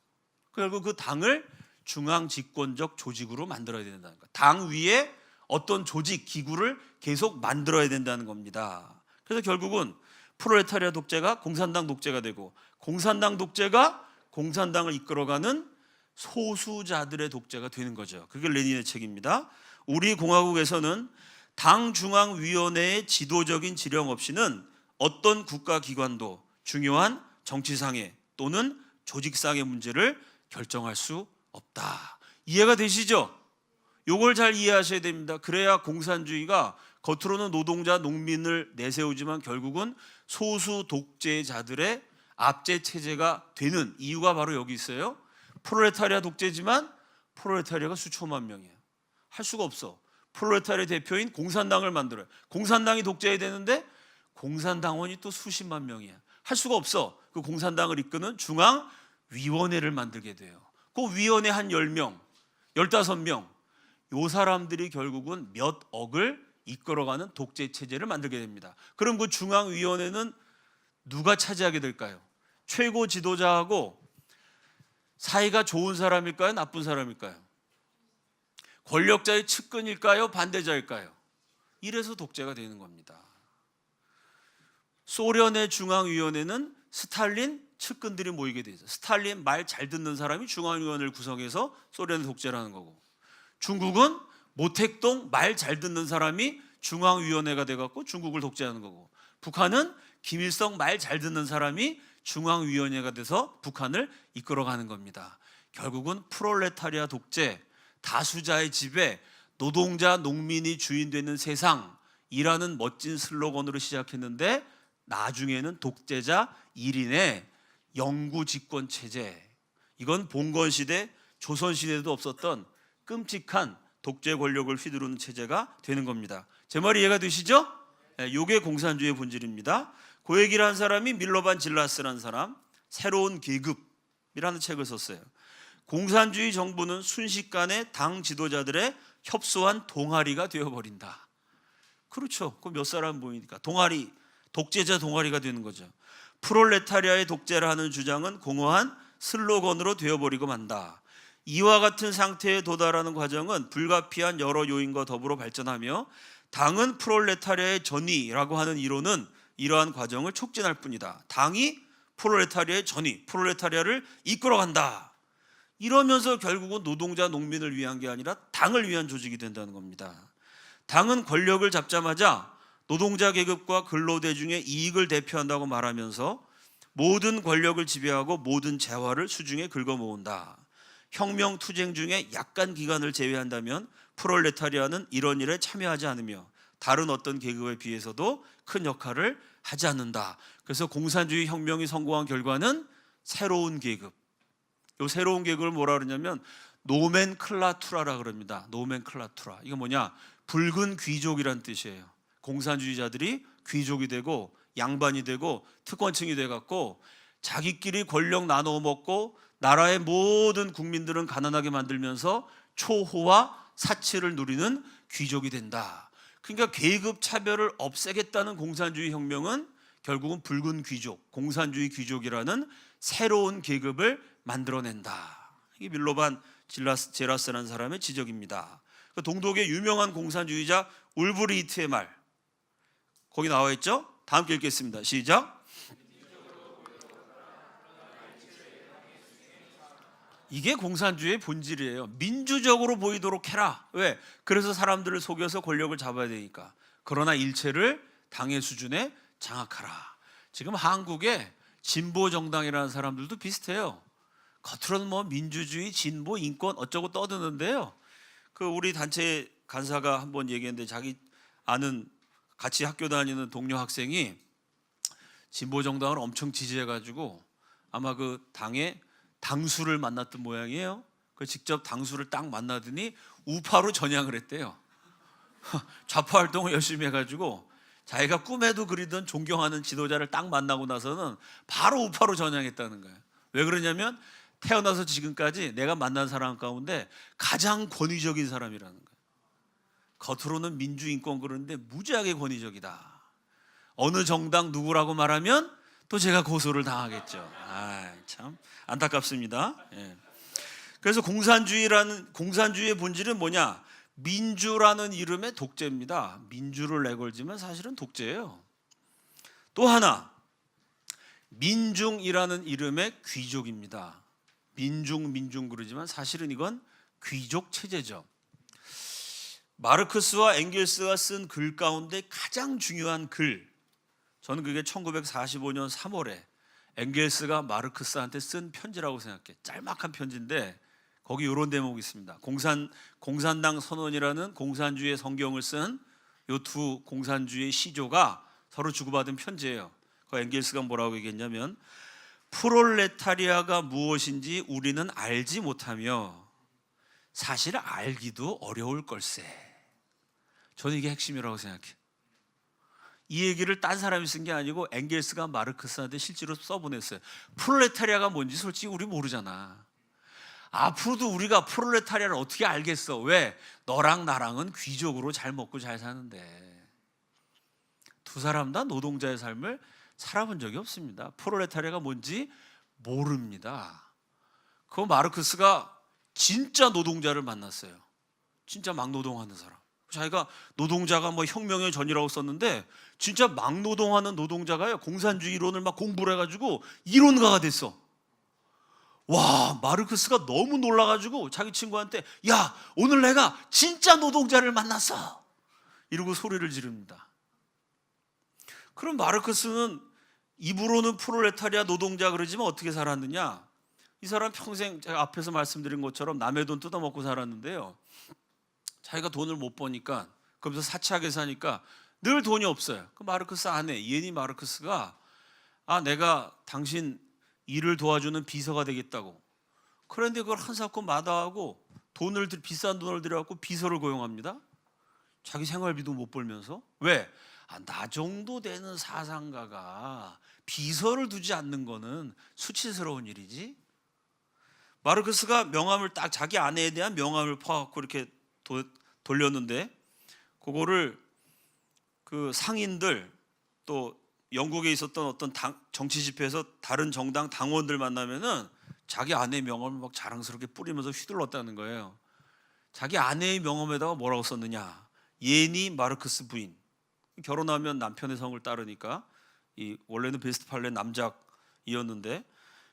결국 그 당을 중앙 집권적 조직으로 만들어야 된다는 거예요. 당 위에 어떤 조직, 기구를 계속 만들어야 된다는 겁니다. 그래서 결국은 프롤레타리아 독재가 공산당 독재가 되고 공산당 독재가 공산당을 이끌어가는 소수자들의 독재가 되는 거죠. 그게 레닌의 책입니다. 우리 공화국에서는 당 중앙위원회의 지도적인 지령 없이는 어떤 국가기관도 중요한 정치상의 또는 조직상의 문제를 결정할 수 없다. 이해가 되시죠? 요걸 잘 이해하셔야 됩니다. 그래야 공산주의가 겉으로는 노동자, 농민을 내세우지만 결국은 소수 독재자들의 압제 체제가 되는 이유가 바로 여기 있어요. 프롤레타리아 독재지만 프롤레타리아가 수천만 명이에요. 할 수가 없어. 프롤레타리아 대표인 공산당을 만들어요. 공산당이 독재해야 되는데 공산당원이 또 수십만 명이야. 할 수가 없어. 그 공산당을 이끄는 중앙위원회를 만들게 돼요. 그 위원회 한 10명, 15명, 요 사람들이 결국은 몇 억을 이끌어가는 독재 체제를 만들게 됩니다. 그럼 그 중앙위원회는 누가 차지하게 될까요? 최고 지도자하고 사이가 좋은 사람일까요? 나쁜 사람일까요? 권력자의 측근일까요? 반대자일까요? 이래서 독재가 되는 겁니다. 소련의 중앙위원회는 스탈린 측근들이 모이게 되죠. 스탈린 말 잘 듣는 사람이 중앙위원회를 구성해서 소련의 독재를 하는 거고, 중국은 모택동 말 잘 듣는 사람이 중앙위원회가 돼갖고 중국을 독재하는 거고, 북한은 김일성 말 잘 듣는 사람이 중앙위원회가 돼서 북한을 이끌어가는 겁니다. 결국은 프롤레타리아 독재, 다수자의 지배, 노동자, 농민이 주인 되는 세상이라는 멋진 슬로건으로 시작했는데 나중에는 독재자 1인의 영구 집권 체제, 이건 봉건시대, 조선시대에도 없었던 끔찍한 독재 권력을 휘두르는 체제가 되는 겁니다. 제 말이 이해가 되시죠? 이게 공산주의의 본질입니다. 그 얘기를 한 사람이 밀로반 질라스라는 사람, 새로운 계급이라는 책을 썼어요. 공산주의 정부는 순식간에 당 지도자들의 협소한 동아리가 되어버린다. 그렇죠. 그 몇 사람 보이니까 동아리, 독재자 동아리가 되는 거죠. 프롤레타리아의 독재를 하는 주장은 공허한 슬로건으로 되어버리고 만다. 이와 같은 상태에 도달하는 과정은 불가피한 여러 요인과 더불어 발전하며 당은 프롤레타리아의 전위라고 하는 이론은 이러한 과정을 촉진할 뿐이다. 당이 프롤레타리아의 전위, 프롤레타리아를 이끌어간다. 이러면서 결국은 노동자, 농민을 위한 게 아니라 당을 위한 조직이 된다는 겁니다. 당은 권력을 잡자마자 노동자 계급과 근로대중의 이익을 대표한다고 말하면서 모든 권력을 지배하고 모든 재화를 수중에 긁어모은다. 혁명 투쟁 중에 약간 기간을 제외한다면 프롤레타리아는 이런 일에 참여하지 않으며 다른 어떤 계급에 비해서도 큰 역할을 하지 않는다. 그래서 공산주의 혁명이 성공한 결과는 새로운 계급. 이 새로운 계급을 뭐라 그러냐면 노멘클라투라라 그럽니다. 노멘클라투라. 이거 뭐냐? 붉은 귀족이란 뜻이에요. 공산주의자들이 귀족이 되고 양반이 되고 특권층이 돼 갖고 자기끼리 권력 나눠 먹고 나라의 모든 국민들은 가난하게 만들면서 초호와 사치를 누리는 귀족이 된다. 그러니까 계급 차별을 없애겠다는 공산주의 혁명은 결국은 붉은 귀족, 공산주의 귀족이라는 새로운 계급을 만들어낸다. 이게 밀로반 제라스라는 사람의 지적입니다. 동독의 유명한 공산주의자 울브리히트의 말, 거기 나와 있죠? 다 함께 읽겠습니다. 시작. 이게 공산주의의 본질이에요. 민주적으로 보이도록 해라. 왜? 그래서 사람들을 속여서 권력을 잡아야 되니까. 그러나 일체를 당의 수준에 장악하라. 지금 한국에 진보 정당이라는 사람들도 비슷해요. 겉으로는 뭐 민주주의, 진보, 인권 어쩌고 떠드는데요. 그 우리 단체 간사가 한번 얘기했는데 자기 아는 같이 학교 다니는 동료 학생이 진보 정당을 엄청 지지해가지고 아마 그 당의 당수를 만났던 모양이에요. 그 직접 당수를 딱 만나더니 우파로 전향을 했대요. 좌파 활동을 열심히 해가지고 자기가 꿈에도 그리던 존경하는 지도자를 딱 만나고 나서는 바로 우파로 전향했다는 거예요. 왜 그러냐면 태어나서 지금까지 내가 만난 사람 가운데 가장 권위적인 사람이라는 거예요. 겉으로는 민주인권 그러는데 무지하게 권위적이다. 어느 정당 누구라고 말하면 또 제가 고소를 당하겠죠. 참 안타깝습니다. 예. 그래서 공산주의의 본질은 뭐냐? 민주라는 이름의 독재입니다. 민주를 내걸지만 사실은 독재예요. 또 하나, 민중이라는 이름의 귀족입니다. 민중 그러지만 사실은 이건 귀족 체제죠. 마르크스와 엥겔스가 쓴 글 가운데 가장 중요한 글, 저는 그게 1945년 3월에 엥겔스가 마르크스한테 쓴 편지라고 생각해. 짤막한 편지인데 거기 이런 대목이 있습니다. 공산당 선언이라는 공산주의 성경을 쓴 이 두 공산주의 시조가 서로 주고받은 편지예요. 그 엥겔스가 뭐라고 얘기했냐면, 프롤레타리아가 무엇인지 우리는 알지 못하며 사실 알기도 어려울 걸세. 저는 이게 핵심이라고 생각해요. 이 얘기를 딴 사람이 쓴 게 아니고 엥겔스가 마르크스한테 실제로 써보냈어요. 프롤레타리아가 뭔지 솔직히 우리 모르잖아. 앞으로도 우리가 프롤레타리아를 어떻게 알겠어? 왜? 너랑 나랑은 귀족으로 잘 먹고 잘 사는데 두 사람 다 노동자의 삶을 살아본 적이 없습니다. 프롤레타리아가 뭔지 모릅니다. 그 마르크스가 진짜 노동자를 만났어요. 진짜 막노동하는 사람. 자기가 노동자가 뭐 혁명의 전이라고 썼는데 진짜 막노동하는 노동자가요, 공산주의 이론을 막 공부를 해가지고 이론가가 됐어. 와, 마르크스가 너무 놀라가지고 자기 친구한테, 야, 오늘 내가 진짜 노동자를 만났어, 이러고 소리를 지릅니다. 그럼 마르크스는 입으로는 프롤레타리아 노동자 그러지만 어떻게 살았느냐? 이 사람 평생 제가 앞에서 말씀드린 것처럼 남의 돈 뜯어먹고 살았는데요, 자기가 돈을 못 버니까, 그러면서 사치하게 사니까 늘 돈이 없어요. 그 마르크스 아내 예니 마르크스가, 내가 당신 일을 도와주는 비서가 되겠다고. 그런데 그걸 한사코 마다하고 비싼 돈을 들여갖고 비서를 고용합니다. 자기 생활비도 못 벌면서. 왜? 나 정도 되는 사상가가 비서를 두지 않는 거는 수치스러운 일이지. 마르크스가 명함을 딱 자기 아내에 대한 명함을 퍼갖고 이렇게 돌렸는데, 그거를 그 상인들, 또 영국에 있었던 어떤 정치 집회에서 다른 정당 당원들 만나면은 자기 아내의 명함을 막 자랑스럽게 뿌리면서 휘둘렀다는 거예요. 자기 아내의 명함에다가 뭐라고 썼느냐? 예니 마르크스 부인. 결혼하면 남편의 성을 따르니까 원래는 베스트팔렌 남작이었는데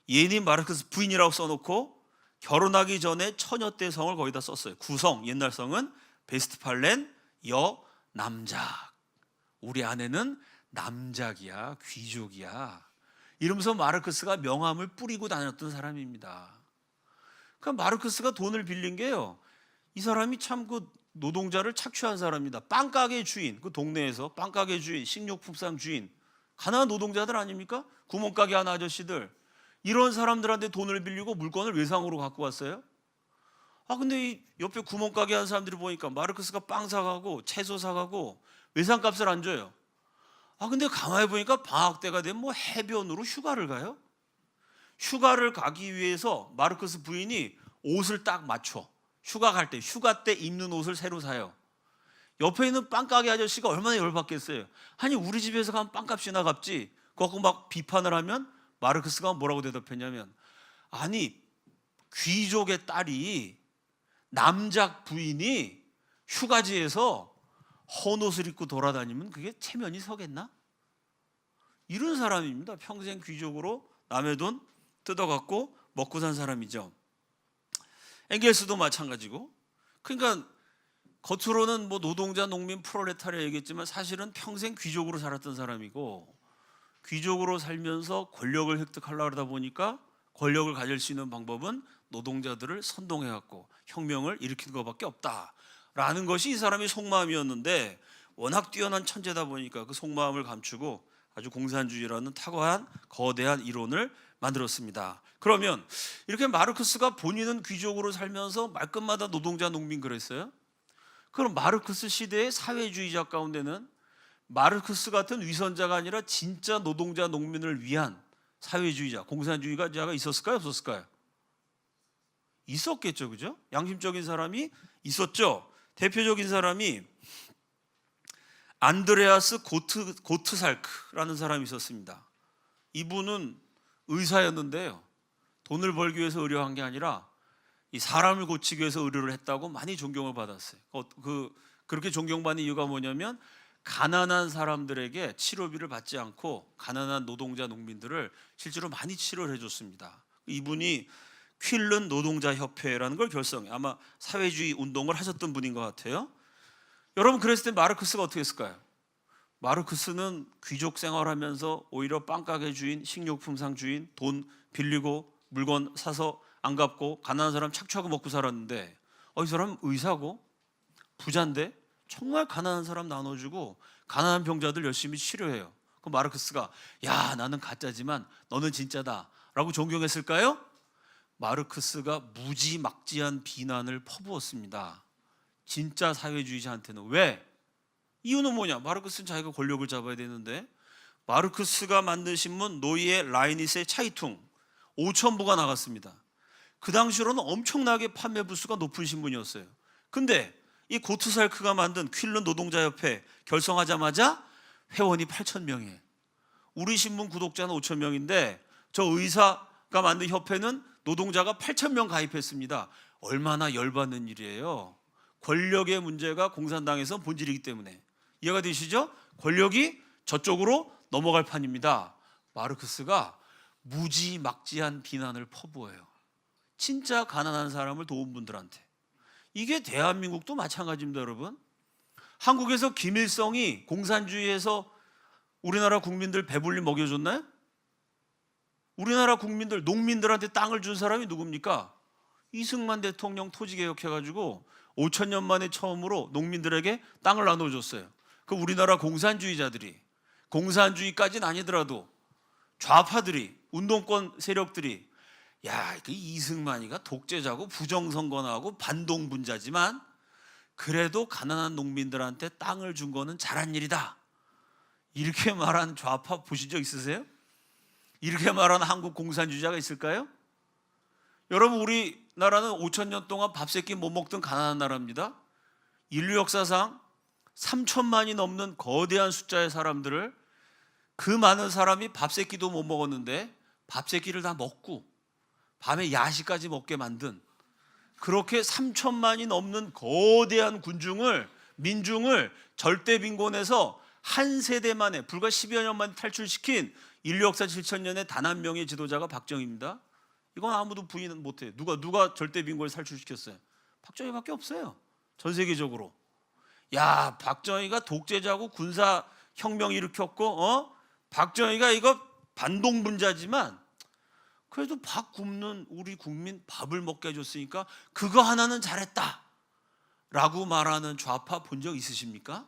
예니 마르크스 부인이라고 써놓고 결혼하기 전에 처녀 때 성을 거기다 썼어요. 구성, 옛날 성은 베스트팔렌 여 남작. 우리 아내는 남작이야, 귀족이야, 이러면서 마르크스가 명함을 뿌리고 다녔던 사람입니다. 그러니까 마르크스가 돈을 빌린 게요, 이 사람이 참 그 노동자를 착취한 사람입니다. 빵가게 주인, 그 동네에서 빵가게 주인, 식료품상 주인, 가난한 노동자들 아닙니까? 구멍가게 하는 아저씨들, 이런 사람들한테 돈을 빌리고 물건을 외상으로 갖고 왔어요. 근데 이 옆에 구멍가게 하는 사람들이 보니까 마르크스가 빵 사가고 채소 사가고 외상값을 안 줘요. 근데 가만히 보니까 방학 때가 되면 뭐 해변으로 휴가를 가요. 휴가를 가기 위해서 마르크스 부인이 옷을 딱 맞춰. 휴가 갈 때, 휴가 때 입는 옷을 새로 사요. 옆에 있는 빵가게 아저씨가 얼마나 열받겠어요. 아니 우리 집에서 가면 빵값이나 값지. 그거 막 비판을 하면 마르크스가 뭐라고 대답했냐면, 아니 귀족의 딸이 남작 부인이 휴가지에서 헌옷을 입고 돌아다니면 그게 체면이 서겠나? 이런 사람입니다. 평생 귀족으로 남의 돈 뜯어갖고 먹고 산 사람이죠. 엥겔스도 마찬가지고. 그러니까 겉으로는 뭐 노동자, 농민, 프롤레타리아 얘기했지만 사실은 평생 귀족으로 살았던 사람이고, 귀족으로 살면서 권력을 획득하려고 하다 보니까 권력을 가질 수 있는 방법은 노동자들을 선동해갖고 혁명을 일으키는 것밖에 없다라는 것이 이 사람의 속마음이었는데, 워낙 뛰어난 천재다 보니까 그 속마음을 감추고 아주 공산주의라는 탁월한 거대한 이론을 만들었습니다. 그러면 이렇게 마르크스가 본인은 귀족으로 살면서 말끝마다 노동자, 농민 그랬어요? 그럼 마르크스 시대의 사회주의자 가운데는 마르크스 같은 위선자가 아니라 진짜 노동자, 농민을 위한 사회주의자, 공산주의자가 있었을까요? 없었을까요? 있었겠죠, 그죠? 양심적인 사람이 있었죠. 대표적인 사람이 안드레아스 고트살크라는 사람이 있었습니다. 이분은 의사였는데요, 돈을 벌기 위해서 의료한 게 아니라 이 사람을 고치기 위해서 의료를 했다고 많이 존경을 받았어요. 그렇게 존경받는 이유가 뭐냐면, 가난한 사람들에게 치료비를 받지 않고 가난한 노동자, 농민들을 실제로 많이 치료를 해줬습니다. 이분이 퀼른 노동자협회라는 걸 결성해, 아마 사회주의 운동을 하셨던 분인 것 같아요. 여러분, 그랬을 때 마르크스가 어떻게 했을까요? 마르크스는 귀족 생활하면서 오히려 빵가게 주인, 식료품상 주인, 돈 빌리고 물건 사서 안 갚고 가난한 사람 착취하고 먹고 살았는데, 이 사람 의사고 부자인데 정말 가난한 사람 나눠주고 가난한 병자들 열심히 치료해요. 그 마르크스가 야, 나는 가짜지만 너는 진짜다 라고 존경했을까요? 마르크스가 무지막지한 비난을 퍼부었습니다. 진짜 사회주의자한테는. 왜? 이유는 뭐냐? 마르크스는 자기가 권력을 잡아야 되는데, 마르크스가 만든 신문 노이에 라이니스의 차이퉁 5,000부가 나갔습니다. 그 당시로는 엄청나게 판매 부수가 높은 신문이었어요. 근데 이 고트살크가 만든 퀼른 노동자협회 결성하자마자 회원이 8,000명이에요. 우리 신문 구독자는 5,000명인데 저 의사가 만든 협회는 노동자가 8,000명 가입했습니다. 얼마나 열받는 일이에요. 권력의 문제가 공산당에서 본질이기 때문에. 이해가 되시죠? 권력이 저쪽으로 넘어갈 판입니다. 마르크스가 무지막지한 비난을 퍼부어요. 진짜 가난한 사람을 도운 분들한테. 이게 대한민국도 마찬가지입니다, 여러분. 한국에서 김일성이 공산주의에서 우리나라 국민들 배불리 먹여줬나요? 우리나라 국민들, 농민들한테 땅을 준 사람이 누굽니까? 이승만 대통령 토지개혁해가지고 5,000년 만에 처음으로 농민들에게 땅을 나눠줬어요. 그 우리나라 공산주의자들이, 공산주의까지는 아니더라도 좌파들이, 운동권 세력들이, 야, 그 이승만이가 독재자고 부정선거나하고 반동분자지만 그래도 가난한 농민들한테 땅을 준 거는 잘한 일이다, 이렇게 말한 좌파 보신 적 있으세요? 이렇게 말한 한국 공산주의자가 있을까요? 여러분, 우리나라는 5,000년 동안 밥 세끼 못 먹던 가난한 나라입니다. 인류 역사상 3천만이 넘는 거대한 숫자의 사람들을, 그 많은 사람이 밥 세끼도 못 먹었는데 밥 세끼를 다 먹고 밤에 야식까지 먹게 만든, 그렇게 3천만이 넘는 거대한 민중을 절대 빈곤에서 한 세대 만에, 불과 10여 년 만에 탈출시킨 인류 역사 7,000년의 단 한 명의 지도자가 박정희입니다. 이건 아무도 부인 못해요. 누가 절대 빈곤을 탈출시켰어요? 박정희밖에 없어요, 전 세계적으로. 야, 박정희가 독재자고 군사 혁명 일으켰고, 박정희가 이거 반동분자지만 그래도 밥 굶는 우리 국민 밥을 먹게 해줬으니까 그거 하나는 잘했다 라고 말하는 좌파 본 적 있으십니까?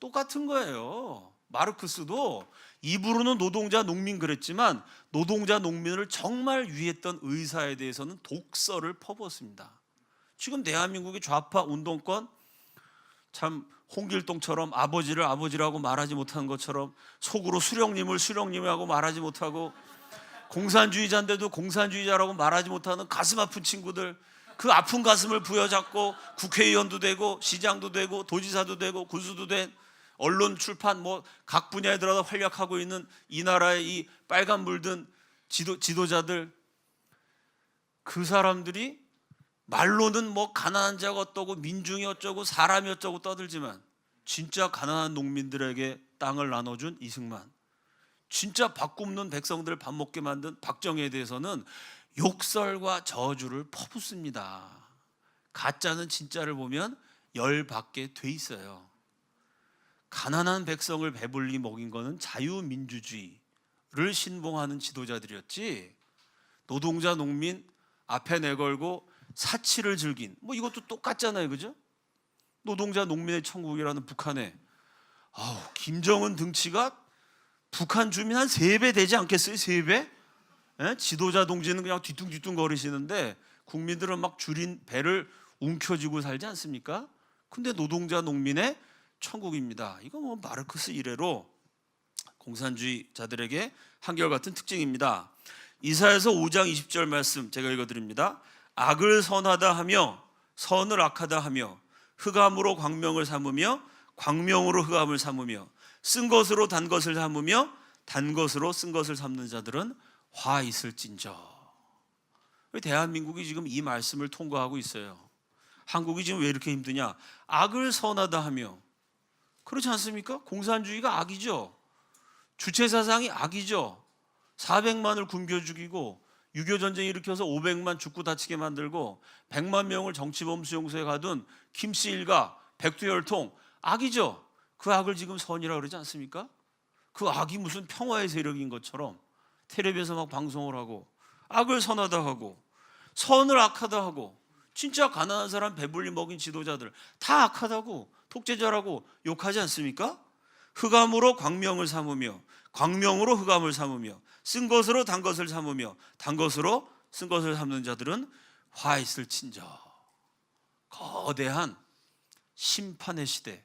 똑같은 거예요. 마르크스도 입으로는 노동자, 농민 그랬지만 노동자, 농민을 정말 위했던 의사에 대해서는 독서를 퍼부었습니다. 지금 대한민국의 좌파 운동권, 참 홍길동처럼 아버지를 아버지라고 말하지 못하는 것처럼 속으로 수령님을 수령님이라고 말하지 못하고, 공산주의자인데도 공산주의자라고 말하지 못하는 가슴 아픈 친구들, 그 아픈 가슴을 부여잡고 국회의원도 되고 시장도 되고 도지사도 되고 군수도 된, 언론 출판 뭐 각 분야에 들어가 활약하고 있는 이 나라의 이 빨간 물든 지도자들, 그 사람들이 말로는 뭐 가난한 자가 어떠고 민중이 어쩌고 사람이 어쩌고 떠들지만, 진짜 가난한 농민들에게 땅을 나눠준 이승만, 진짜 밥 굶는 백성들 밥 먹게 만든 박정희에 대해서는 욕설과 저주를 퍼붓습니다. 가짜는 진짜를 보면 열받게 돼 있어요. 가난한 백성을 배불리 먹인 거는 자유민주주의를 신봉하는 지도자들이었지, 노동자 농민 앞에 내걸고 사치를 즐긴, 뭐 이것도 똑같잖아요, 그죠? 노동자 농민의 천국이라는 북한에, 김정은 등치가 북한 주민 한 3배 되지 않겠어요? 3배? 예? 지도자 동지는 그냥 뒤뚱뒤뚱 거리시는데 국민들은 막 줄인 배를 움켜쥐고 살지 않습니까? 근데 노동자 농민의 천국입니다. 이거 뭐 마르크스 이래로 공산주의자들에게 한결같은 특징입니다. 이사야서 5장 20절 말씀 제가 읽어드립니다. 악을 선하다 하며 선을 악하다 하며 흑암으로 광명을 삼으며 광명으로 흑암을 삼으며 쓴 것으로 단 것을 삼으며 단 것으로 쓴 것을 삼는 자들은 화 있을진저. 대한민국이 지금 이 말씀을 통과하고 있어요. 한국이 지금 왜 이렇게 힘드냐? 악을 선하다 하며, 그렇지 않습니까? 공산주의가 악이죠. 주체사상이 악이죠. 400만을 굶겨 죽이고 6.25 전쟁 일으켜서 500만 죽고 다치게 만들고 100만 명을 정치범수용소에 가둔 김씨 일가 백두혈통, 악이죠. 그 악을 지금 선이라고 그러지 않습니까? 그 악이 무슨 평화의 세력인 것처럼 텔레비에서 막 방송을 하고, 악을 선하다 하고 선을 악하다 하고, 진짜 가난한 사람 배불리 먹인 지도자들 다 악하다고 독재자라고 욕하지 않습니까? 흑암으로 광명을 삼으며 광명으로 흑암을 삼으며 쓴 것으로 단 것을 삼으며 단 것으로 쓴 것을 삼는 자들은 화 있을진저. 거대한 심판의 시대,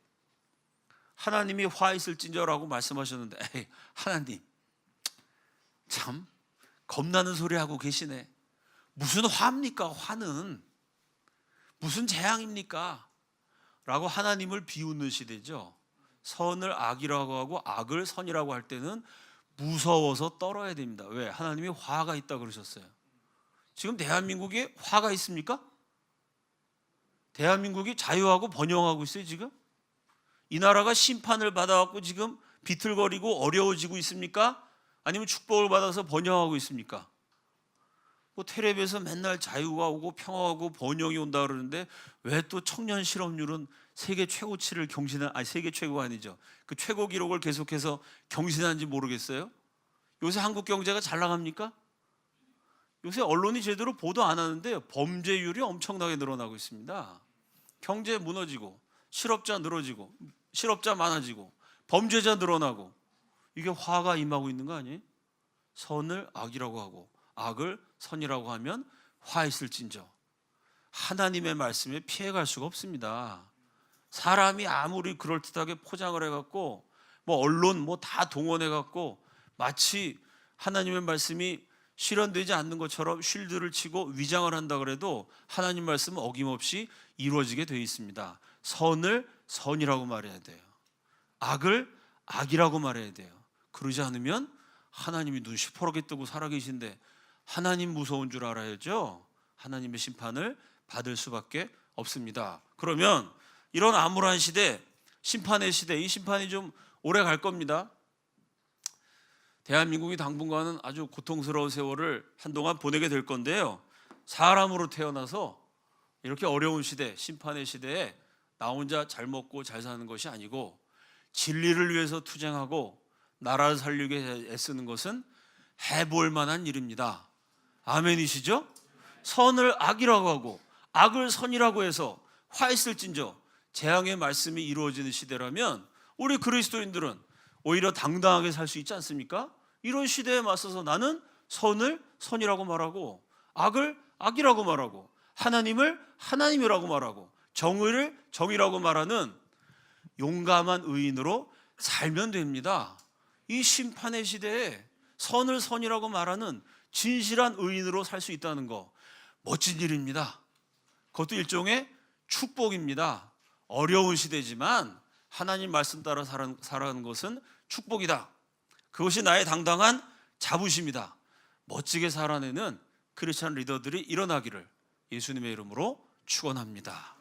하나님이 화 있을진저라고 말씀하셨는데, 에이, 하나님 참 겁나는 소리 하고 계시네. 무슨 화입니까? 화는 무슨 재앙입니까? 라고 하나님을 비웃는 시대죠. 선을 악이라고 하고 악을 선이라고 할 때는 무서워서 떨어야 됩니다. 왜? 하나님이 화가 있다 그러셨어요. 지금 대한민국에 화가 있습니까? 대한민국이 자유하고 번영하고 있어요. 지금 이 나라가 심판을 받아갖고 지금 비틀거리고 어려워지고 있습니까? 아니면 축복을 받아서 번영하고 있습니까? 뭐 텔레비에서 맨날 자유가 오고 평화가 오고 번영이 온다 그러는데 왜 또 청년 실업률은 세계 최고치를 경신한, 아니 세계 최고가 아니죠, 그 최고 기록을 계속해서 경신하는지 모르겠어요. 요새 한국 경제가 잘 나갑니까? 요새 언론이 제대로 보도 안 하는데 범죄율이 엄청나게 늘어나고 있습니다. 경제 무너지고 실업자 늘어지고 실업자 많아지고 범죄자 늘어나고, 이게 화가 임하고 있는 거 아니에요? 선을 악이라고 하고 악을 선이라고 하면 화 있을진저. 하나님의 말씀에 피해갈 수가 없습니다. 사람이 아무리 그럴듯하게 포장을 해갖고 뭐 언론 뭐 다 동원해갖고 마치 하나님의 말씀이 실현되지 않는 것처럼 쉴드를 치고 위장을 한다 그래도 하나님 말씀은 어김없이 이루어지게 되어 있습니다. 선을 선이라고 말해야 돼요. 악을 악이라고 말해야 돼요. 그러지 않으면 하나님이 눈 시퍼렇게 뜨고 살아계신데 하나님 무서운 줄 알아야죠. 하나님의 심판을 받을 수밖에 없습니다. 그러면 이런 암울한 시대, 심판의 시대, 이 심판이 좀 오래 갈 겁니다. 대한민국이 당분간은 아주 고통스러운 세월을 한동안 보내게 될 건데요, 사람으로 태어나서 이렇게 어려운 시대, 심판의 시대에 나 혼자 잘 먹고 잘 사는 것이 아니고 진리를 위해서 투쟁하고 나라를 살리기 위해 애쓰는 것은 해볼 만한 일입니다. 아멘이시죠? 선을 악이라고 하고 악을 선이라고 해서 화 있을진저 재앙의 말씀이 이루어지는 시대라면 우리 그리스도인들은 오히려 당당하게 살 수 있지 않습니까? 이런 시대에 맞서서 나는 선을 선이라고 말하고 악을 악이라고 말하고 하나님을 하나님이라고 말하고 정의를 정의라고 말하는 용감한 의인으로 살면 됩니다. 이 심판의 시대에 선을 선이라고 말하는 진실한 의인으로 살 수 있다는 거 멋진 일입니다. 그것도 일종의 축복입니다. 어려운 시대지만 하나님 말씀 따라 살아가는 것은 축복이다. 그것이 나의 당당한 자부심이다. 멋지게 살아내는 크리스찬 리더들이 일어나기를 예수님의 이름으로 축원합니다.